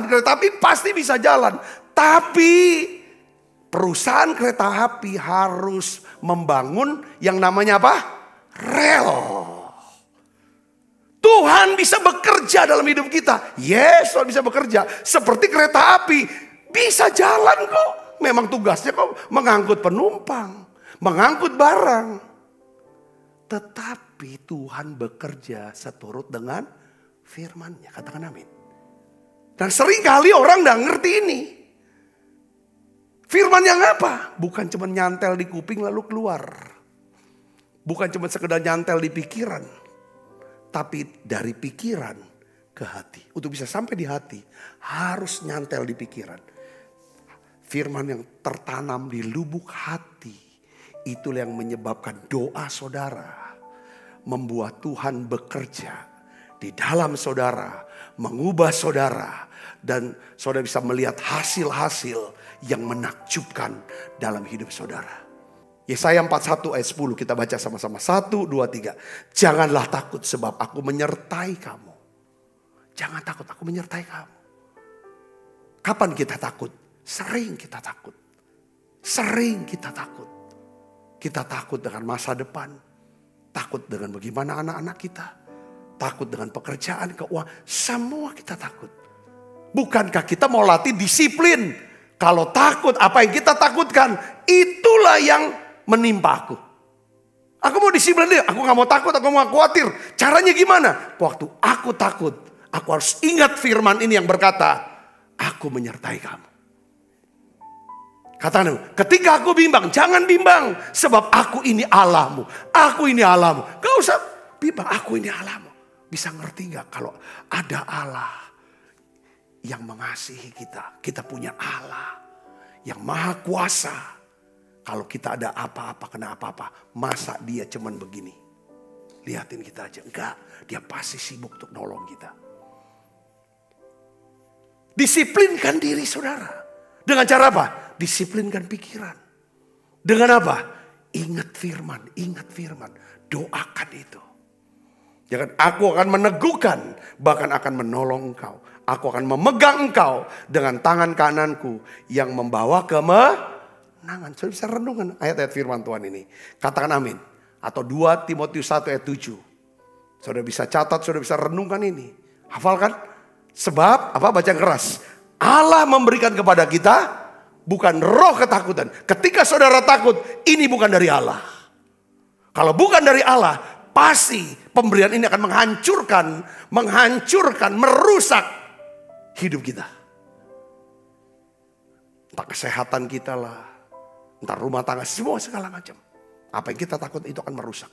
kereta api pasti bisa jalan. Tapi perusahaan kereta api harus membangun yang namanya apa? Rel. Tuhan bisa bekerja dalam hidup kita. Yes, Tuhan bisa bekerja. Seperti kereta api, bisa jalan kok. Memang tugasnya kok mengangkut penumpang, mengangkut barang. Tetapi Tuhan bekerja seturut dengan firman-Nya. Katakan amin. Dan seringkali orang gak ngerti ini. Firman yang apa? Bukan cuma nyantel di kuping lalu keluar. Bukan cuma sekedar nyantel di pikiran. Tapi dari pikiran ke hati. Untuk bisa sampai di hati harus nyantel di pikiran. Firman yang tertanam di lubuk hati, itulah yang menyebabkan doa saudara membuat Tuhan bekerja di dalam saudara, mengubah saudara, dan saudara bisa melihat hasil-hasil yang menakjubkan dalam hidup saudara. Yesaya 41 ayat 10 kita baca sama-sama. 1, 2, 3. Janganlah takut sebab aku menyertai kamu. Jangan takut, aku menyertai kamu. Kapan kita takut? Sering kita takut. Sering kita takut. Kita takut dengan masa depan. Takut dengan bagaimana anak-anak kita. Takut dengan pekerjaan, keuangan. Semua kita takut. Bukankah kita mau latih disiplin? Kalau takut, apa yang kita takutkan, itulah yang menimpa aku. Aku mau disiplin dia, aku gak mau takut, aku mau khawatir. Caranya gimana? Waktu aku takut, aku harus ingat firman ini yang berkata, aku menyertai kamu. Katakan, ketika aku bimbang, jangan bimbang. Sebab aku ini Allahmu. Aku ini Allahmu. Gak usah bimbang, aku ini Allahmu. Bisa ngerti gak kalau ada Allah yang mengasihi kita. Kita punya Allah yang maha kuasa. Kalau kita ada apa-apa, kena apa-apa, masa dia cuman begini? Lihatin kita aja. Enggak, dia pasti sibuk untuk nolong kita. Disiplinkan diri saudara. Dengan cara apa? Disiplinkan pikiran. Dengan apa? Ingat firman, ingat firman. Doakan itu. Jangan, aku akan meneguhkan, bahkan akan menolong engkau. Aku akan memegang engkau dengan tangan kananku yang membawa kemenangan. Saudara bisa renungkan ayat-ayat firman Tuhan ini. Katakan amin. Atau 2 Timotius 1 ayat 7. Saudara bisa catat, saudara bisa renungkan ini. Hafalkan? Sebab, baca keras. Allah memberikan kepada kita bukan roh ketakutan. Ketika saudara takut, ini bukan dari Allah. Kalau bukan dari Allah, pasti pemberian ini akan menghancurkan, merusak hidup kita. Entah kesehatan kita lah, entah rumah tangga, semua segala macam. Apa yang kita takut itu akan merusak.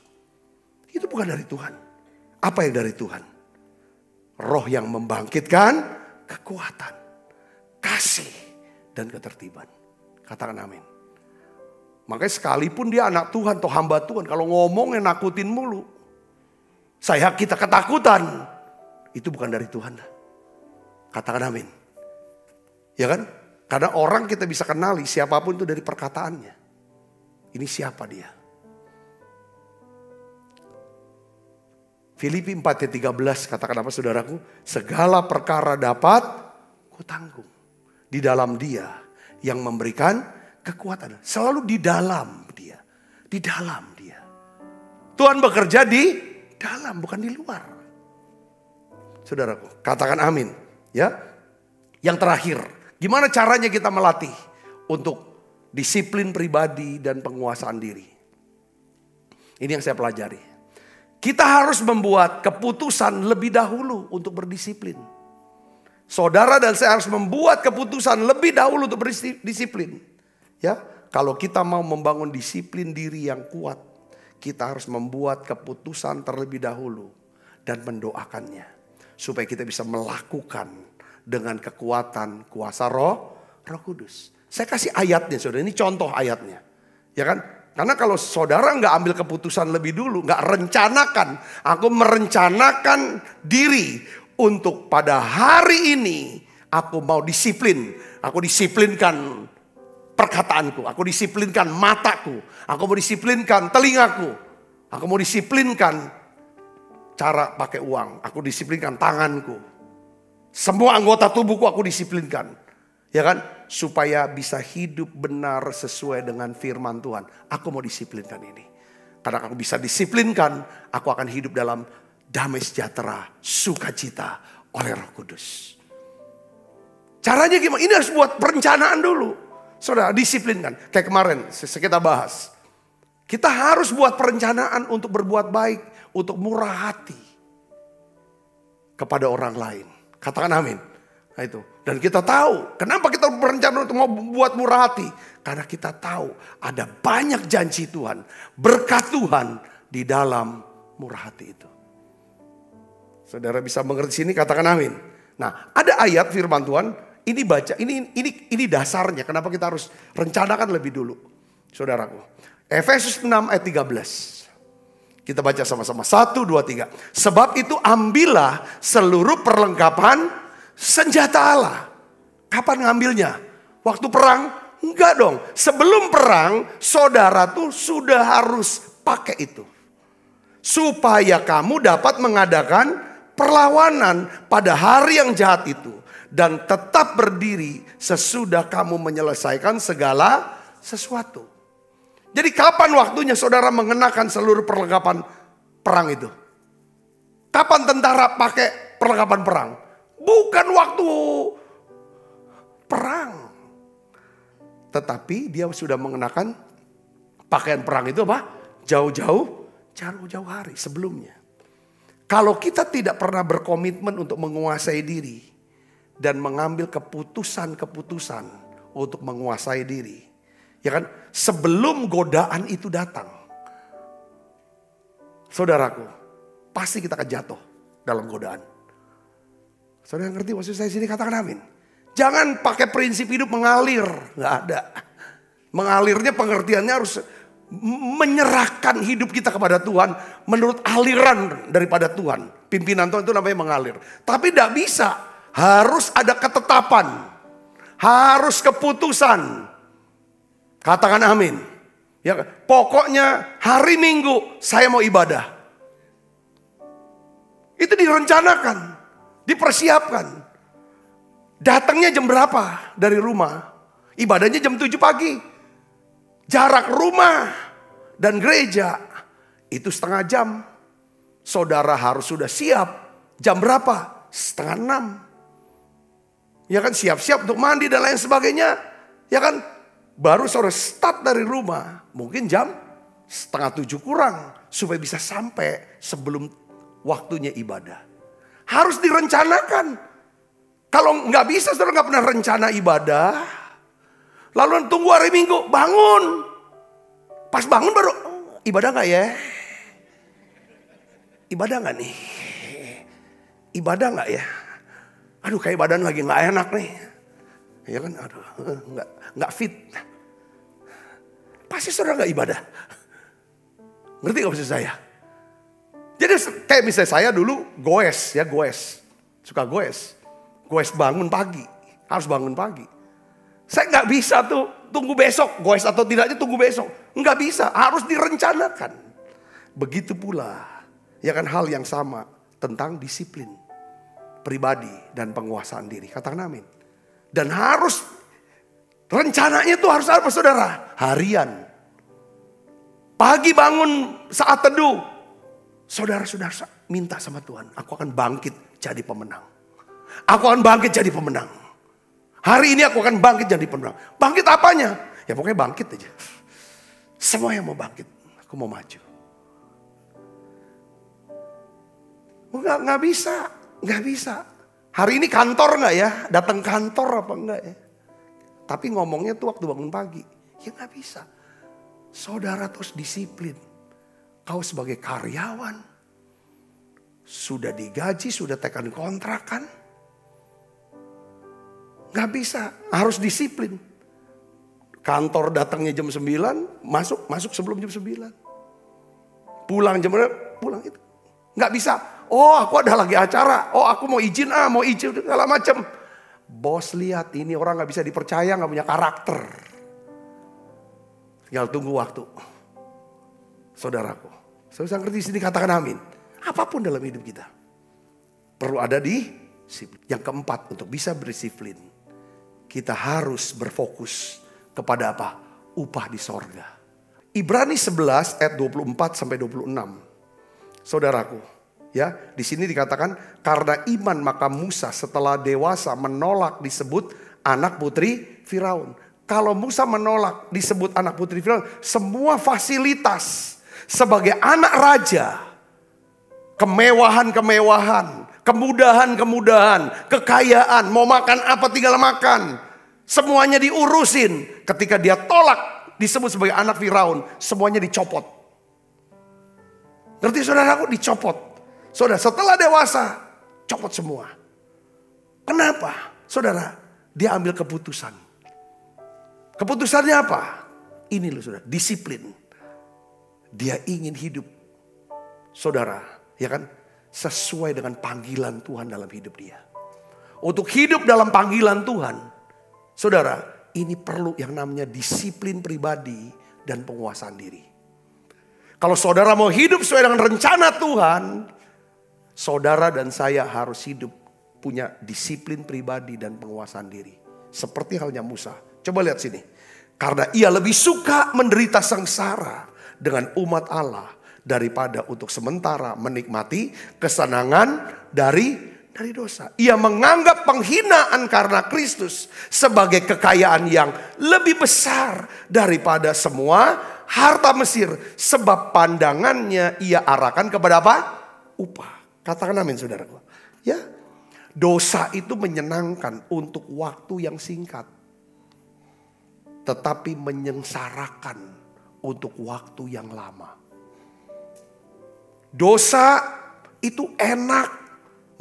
Itu bukan dari Tuhan. Apa yang dari Tuhan? Roh yang membangkitkan kekuatan, kasih, dan ketertiban. Katakan amin. Makanya sekalipun dia anak Tuhan atau hamba Tuhan, kalau ngomongnya nakutin mulu, kita ketakutan, itu bukan dari Tuhan. Katakan amin. Ya kan? Karena orang kita bisa kenali siapapun itu dari perkataannya. Ini siapa dia? Filipi 4:13 katakan apa saudaraku? Segala perkara dapat kutanggung di dalam dia yang memberikan kekuatan. Selalu di dalam dia. Di dalam dia. Tuhan bekerja di dalam, bukan di luar. Saudaraku, katakan amin. Ya, yang terakhir, gimana caranya kita melatih untuk disiplin pribadi dan penguasaan diri? Ini yang saya pelajari. Kita harus membuat keputusan lebih dahulu untuk berdisiplin. Saudara dan saya harus membuat keputusan lebih dahulu untuk berdisiplin. Ya, kalau kita mau membangun disiplin diri yang kuat, kita harus membuat keputusan terlebih dahulu dan mendoakannya. Supaya kita bisa melakukan dengan kekuatan kuasa roh kudus. Saya kasih ayatnya saudara, ini contoh ayatnya. Ya kan? Karena kalau saudara nggak ambil keputusan lebih dulu, nggak rencanakan. Aku merencanakan diri untuk pada hari ini aku mau disiplin. Aku disiplinkan perkataanku, aku disiplinkan mataku, aku mau disiplinkan telingaku, aku mau disiplinkan cara pakai uang, aku disiplinkan tanganku. Semua anggota tubuhku aku disiplinkan. Ya kan? Supaya bisa hidup benar sesuai dengan firman Tuhan. Aku mau disiplinkan ini. Karena aku bisa disiplinkan, aku akan hidup dalam damai sejahtera, sukacita oleh Roh Kudus. Caranya gimana? Ini harus buat perencanaan dulu. Saudara, disiplinkan. Kayak kemarin kita bahas. Kita harus buat perencanaan untuk berbuat baik. Untuk murah hati kepada orang lain. Katakan amin. Nah itu. Dan kita tahu kenapa kita berencana untuk mau buat murah hati. Karena kita tahu ada banyak janji Tuhan, berkat Tuhan di dalam murah hati itu. Saudara bisa mengerti sini, katakan amin. Nah, ada ayat firman Tuhan, ini baca, ini dasarnya kenapa kita harus rencanakan lebih dulu. Saudaraku, Efesus 6 ayat 13. Kita baca sama-sama, 1, 2, 3. Sebab itu ambillah seluruh perlengkapan senjata Allah. Kapan ngambilnya? Waktu perang? Enggak dong. Sebelum perang, saudara tuh sudah harus pakai itu. Supaya kamu dapat mengadakan perlawanan pada hari yang jahat itu. Dan tetap berdiri sesudah kamu menyelesaikan segala sesuatu. Jadi kapan waktunya saudara mengenakan seluruh perlengkapan perang itu? Kapan tentara pakai perlengkapan perang? Bukan waktu perang. Tetapi dia sudah mengenakan pakaian perang itu apa? Jauh-jauh hari sebelumnya. Kalau kita tidak pernah berkomitmen untuk menguasai diri dan mengambil keputusan-keputusan untuk menguasai diri, ya kan? Sebelum godaan itu datang, saudaraku, pasti kita akan jatuh dalam godaan. Saudara ngerti maksud saya sini, katakan amin. Jangan pakai prinsip hidup mengalir, nggak ada. Mengalirnya pengertiannya harus menyerahkan hidup kita kepada Tuhan menurut aliran daripada Tuhan. Pimpinan Tuhan itu namanya mengalir. Tapi tidak bisa, harus ada ketetapan, harus keputusan. Katakan amin. Ya, pokoknya hari Minggu saya mau ibadah. Itu direncanakan, dipersiapkan. Datangnya jam berapa dari rumah? Ibadahnya jam 7 pagi. Jarak rumah dan gereja itu setengah jam. Saudara harus sudah siap. Jam berapa? 5:30. Ya kan, siap-siap untuk mandi dan lain sebagainya. Ya kan, baru saudara start dari rumah. Mungkin jam 6:30 kurang. Supaya bisa sampai sebelum waktunya ibadah. Harus direncanakan. Kalau nggak bisa, saudara nggak pernah rencana ibadah. Lalu tunggu hari Minggu, bangun. Pas bangun baru, ibadah gak ya? Ibadah gak nih? Ibadah gak ya? Aduh, kayak badan lagi gak enak nih. Ya kan, aduh, gak fit. Pasti saudara gak ibadah. Ngerti gak maksud saya? Jadi kayak misalnya saya dulu goes. Suka goes. Goes bangun pagi, harus bangun pagi. Saya nggak bisa tuh tunggu besok, goes atau tidaknya tunggu besok. Nggak bisa, harus direncanakan. Begitu pula, ya kan, hal yang sama tentang disiplin pribadi dan penguasaan diri. Katakan amin. Dan harus, rencananya tuh harus apa saudara? Harian. Pagi bangun saat teduh. Saudara-saudara minta sama Tuhan, aku akan bangkit jadi pemenang. Aku akan bangkit jadi pemenang. Hari ini aku akan bangkit jadi pemenang. Bangkit apanya? Ya pokoknya bangkit aja. Semua yang mau bangkit, aku mau maju. Nggak bisa. Hari ini kantor nggak ya? Datang kantor apa enggak ya? Tapi ngomongnya tuh waktu bangun pagi. Ya nggak bisa. Saudara terus disiplin. Kau sebagai karyawan, sudah digaji, sudah tekan kontrak kan? Gak bisa, harus disiplin. Kantor datangnya jam 9, masuk sebelum jam 9. Pulang jam berapa? Pulang itu. Gak bisa, oh aku ada lagi acara, oh aku mau izin segala macam. Bos lihat ini orang gak bisa dipercaya, gak punya karakter. Tinggal tunggu waktu. Saudaraku, saudara ngerti sini, katakan amin. Apapun dalam hidup kita perlu ada disiplin. Yang keempat, untuk bisa berdisiplin, kita harus berfokus kepada apa? Upah di sorga. Ibrani 11 ayat 24 sampai 26. Saudaraku, ya, di sini dikatakan karena iman maka Musa setelah dewasa menolak disebut anak putri Firaun. Kalau Musa menolak disebut anak putri Firaun, semua fasilitas sebagai anak raja, kemewahan-kemewahan, kemudahan-kemudahan, kekayaan, mau makan apa tinggal makan. Semuanya diurusin. Ketika dia tolak disebut sebagai anak Firaun, semuanya dicopot. Ngerti saudaraku? Dicopot. Saudara, setelah dewasa, copot semua. Kenapa? Saudara, dia ambil keputusan. Keputusannya apa? Ini loh saudara, disiplin. Dia ingin hidup, saudara, ya kan, sesuai dengan panggilan Tuhan dalam hidup dia. Untuk hidup dalam panggilan Tuhan, saudara, ini perlu yang namanya disiplin pribadi dan penguasaan diri. Kalau saudara mau hidup sesuai dengan rencana Tuhan, saudara dan saya harus hidup punya disiplin pribadi dan penguasaan diri. Seperti halnya Musa. Coba lihat sini. Karena ia lebih suka menderita sengsara dengan umat Allah daripada untuk sementara menikmati kesenangan dari dosa. Ia menganggap penghinaan karena Kristus sebagai kekayaan yang lebih besar daripada semua harta Mesir. Sebab pandangannya ia arahkan kepada apa? Upah. Katakan amin saudaraku. Ya, dosa itu menyenangkan untuk waktu yang singkat. Tetapi menyengsarakan untuk waktu yang lama. Dosa itu enak,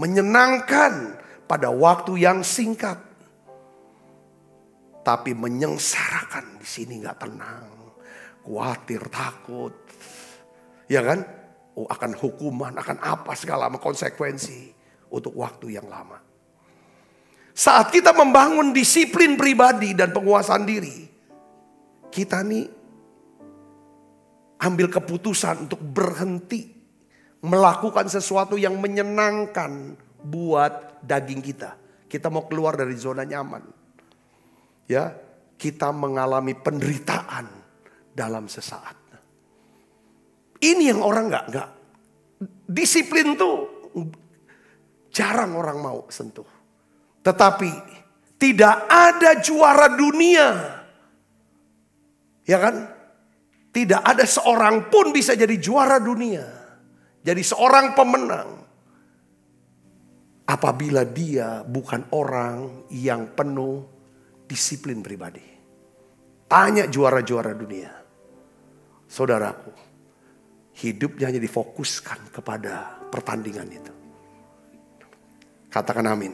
menyenangkan pada waktu yang singkat. Tapi menyengsarakan, di sini gak tenang. Khawatir, takut. Ya kan? Oh, akan hukuman, akan apa segala konsekuensi untuk waktu yang lama. Saat kita membangun disiplin pribadi dan penguasaan diri, kita nih ambil keputusan untuk berhenti melakukan sesuatu yang menyenangkan buat daging kita. Kita mau keluar dari zona nyaman. Ya, kita mengalami penderitaan dalam sesaat. Ini yang orang nggak disiplin tuh jarang orang mau sentuh. Tetapi tidak ada juara dunia. Ya kan? Tidak ada seorang pun bisa jadi juara dunia. Jadi seorang pemenang. Apabila dia bukan orang yang penuh disiplin pribadi. Tanya juara-juara dunia. Saudaraku, hidupnya hanya difokuskan kepada pertandingan itu. Katakan amin.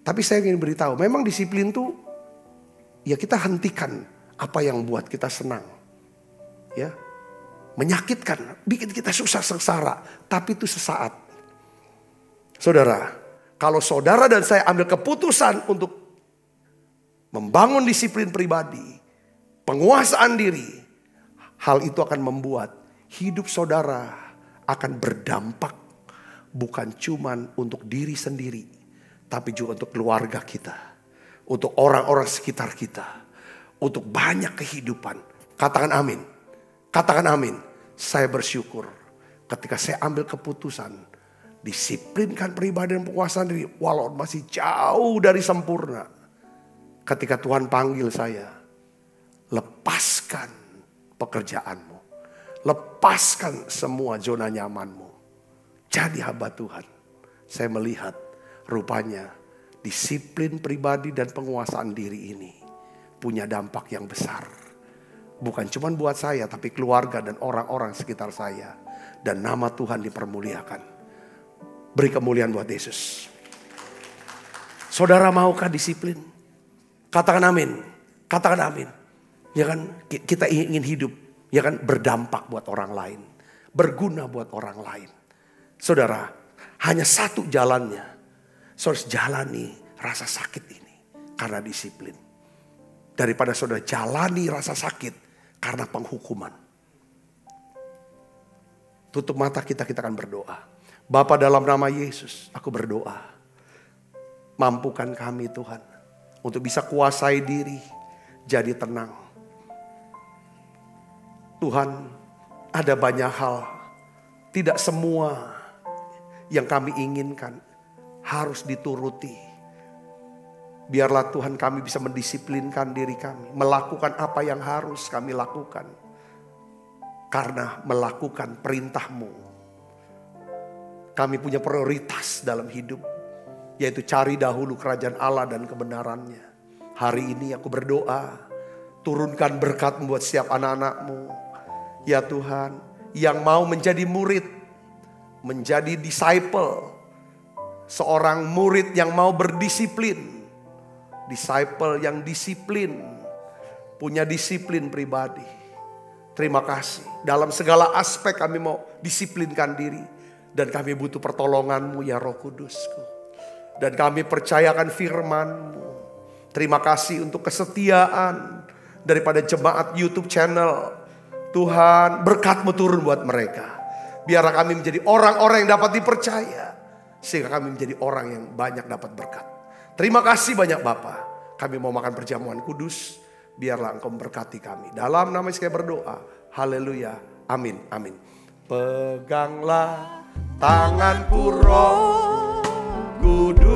Tapi saya ingin beritahu, memang disiplin tuh ya kita hentikan apa yang buat kita senang. Ya. Menyakitkan, bikin kita susah sengsara, tapi itu sesaat. Saudara, kalau saudara dan saya ambil keputusan untuk membangun disiplin pribadi, penguasaan diri, hal itu akan membuat hidup saudara akan berdampak bukan cuman untuk diri sendiri, tapi juga untuk keluarga kita, untuk orang-orang sekitar kita, untuk banyak kehidupan. Katakan amin. Katakan amin. Saya bersyukur ketika saya ambil keputusan disiplinkan pribadi dan penguasaan diri, walau masih jauh dari sempurna. Ketika Tuhan panggil saya, lepaskan pekerjaanmu, lepaskan semua zona nyamanmu, jadi hamba Tuhan. Saya melihat rupanya disiplin pribadi dan penguasaan diri ini punya dampak yang besar. Bukan cuma buat saya, tapi keluarga dan orang-orang sekitar saya. Dan nama Tuhan dipermuliakan. Beri kemuliaan buat Yesus. Saudara maukah disiplin? Katakan amin. Katakan amin. Ya kan, kita ingin hidup, ya kan, berdampak buat orang lain, berguna buat orang lain. Saudara, hanya satu jalannya. Saudara jalani rasa sakit ini karena disiplin. Daripada saudara jalani rasa sakit karena penghukuman. Tutup mata kita akan berdoa. Bapa, dalam nama Yesus aku berdoa. Mampukan kami Tuhan untuk bisa kuasai diri, jadi tenang. Tuhan, ada banyak hal, tidak semua yang kami inginkan harus dituruti. Biarlah Tuhan kami bisa mendisiplinkan diri kami. Melakukan apa yang harus kami lakukan. Karena melakukan perintah-Mu. Kami punya prioritas dalam hidup. Yaitu cari dahulu kerajaan Allah dan kebenarannya. Hari ini aku berdoa. Turunkan berkat-Mu buat setiap anak-anak-Mu. Ya Tuhan, yang mau menjadi murid. menjadi disciple, seorang murid yang mau berdisiplin. Disciple yang disiplin, punya disiplin pribadi. Terima kasih. Dalam segala aspek kami mau disiplinkan diri. Dan kami butuh pertolongan-Mu ya Roh Kudus-Ku. Dan kami percayakan firman-Mu. Terima kasih untuk kesetiaan daripada jemaat YouTube channel. Tuhan, berkat-Mu turun buat mereka. Biarlah kami menjadi orang-orang yang dapat dipercaya. Sehingga kami menjadi orang yang banyak dapat berkat. Terima kasih banyak Bapa. Kami mau makan perjamuan kudus. Biarlah Engkau memberkati kami. Dalam nama Yesus kami berdoa. Haleluya. Amin. Amin. Peganglah tanganku Roh Kudus.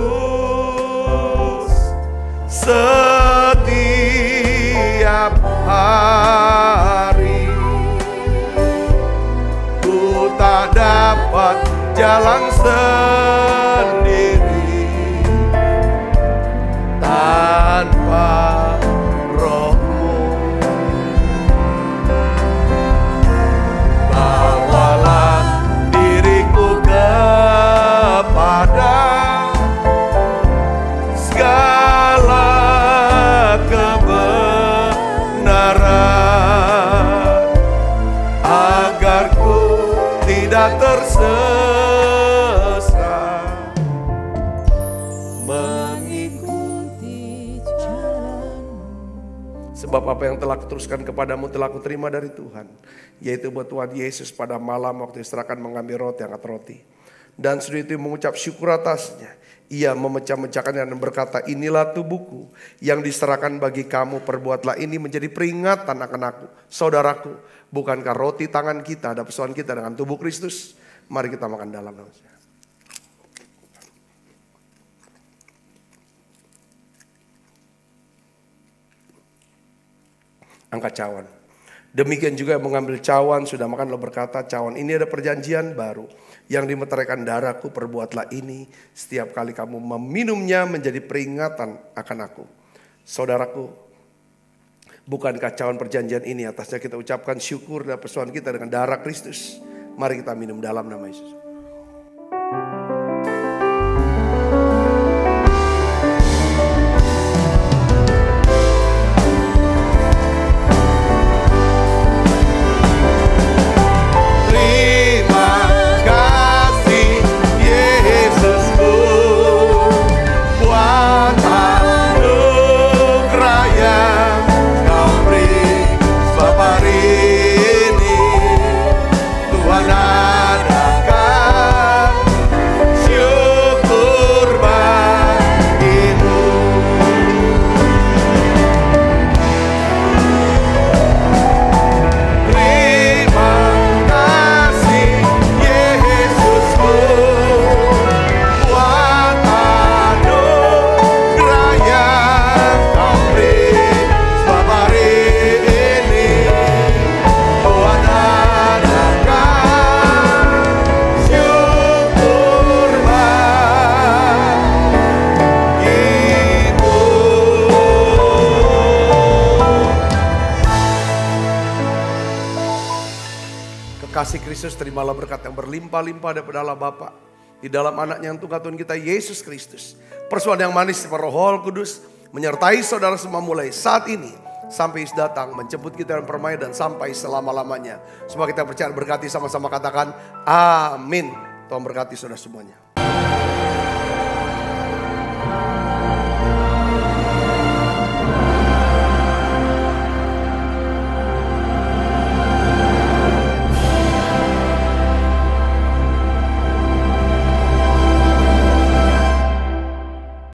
Setiap hari. Ku tak dapat jalan sendiri tanpa Roh-Mu. Bawalah diriku kepada segala kebenaran, agar ku tidak tersesat mengikuti jalan-Mu. Sebab apa yang telah kuteruskan kepadamu telah kuterima dari Tuhan, yaitu buat Tuhan Yesus pada malam waktu diserahkan mengambil roti, angkat roti, dan sudah itu mengucap syukur atasnya. Ia memecah-mecahkannya dan berkata, inilah tubuhku yang diserahkan bagi kamu, perbuatlah ini menjadi peringatan akan aku. Saudaraku, bukankah roti tangan kita ada persoalan kita dengan tubuh Kristus? Mari kita makan dalam nama. Angkat cawan. Demikian juga mengambil cawan, sudah makan lalu berkata, cawan ini ada perjanjian baru yang dimeteraikan darahku, perbuatlah ini setiap kali kamu meminumnya menjadi peringatan akan aku. Saudaraku, bukankah cawan perjanjian ini atasnya kita ucapkan syukur dan persoalan kita dengan darah Kristus? Mari kita minum dalam nama Yesus. Kasih Kristus, terimalah berkat yang berlimpah-limpah daripada Allah Bapa di dalam anaknya yang tunggal Tuhan kita Yesus Kristus. Persoalan yang manis dari Roh Kudus menyertai saudara semua mulai saat ini sampai Yesus datang menjemput kita dalam permainan dan sampai selama-lamanya. Semua kita percaya berkati, sama-sama katakan amin. Tuhan berkati saudara semuanya.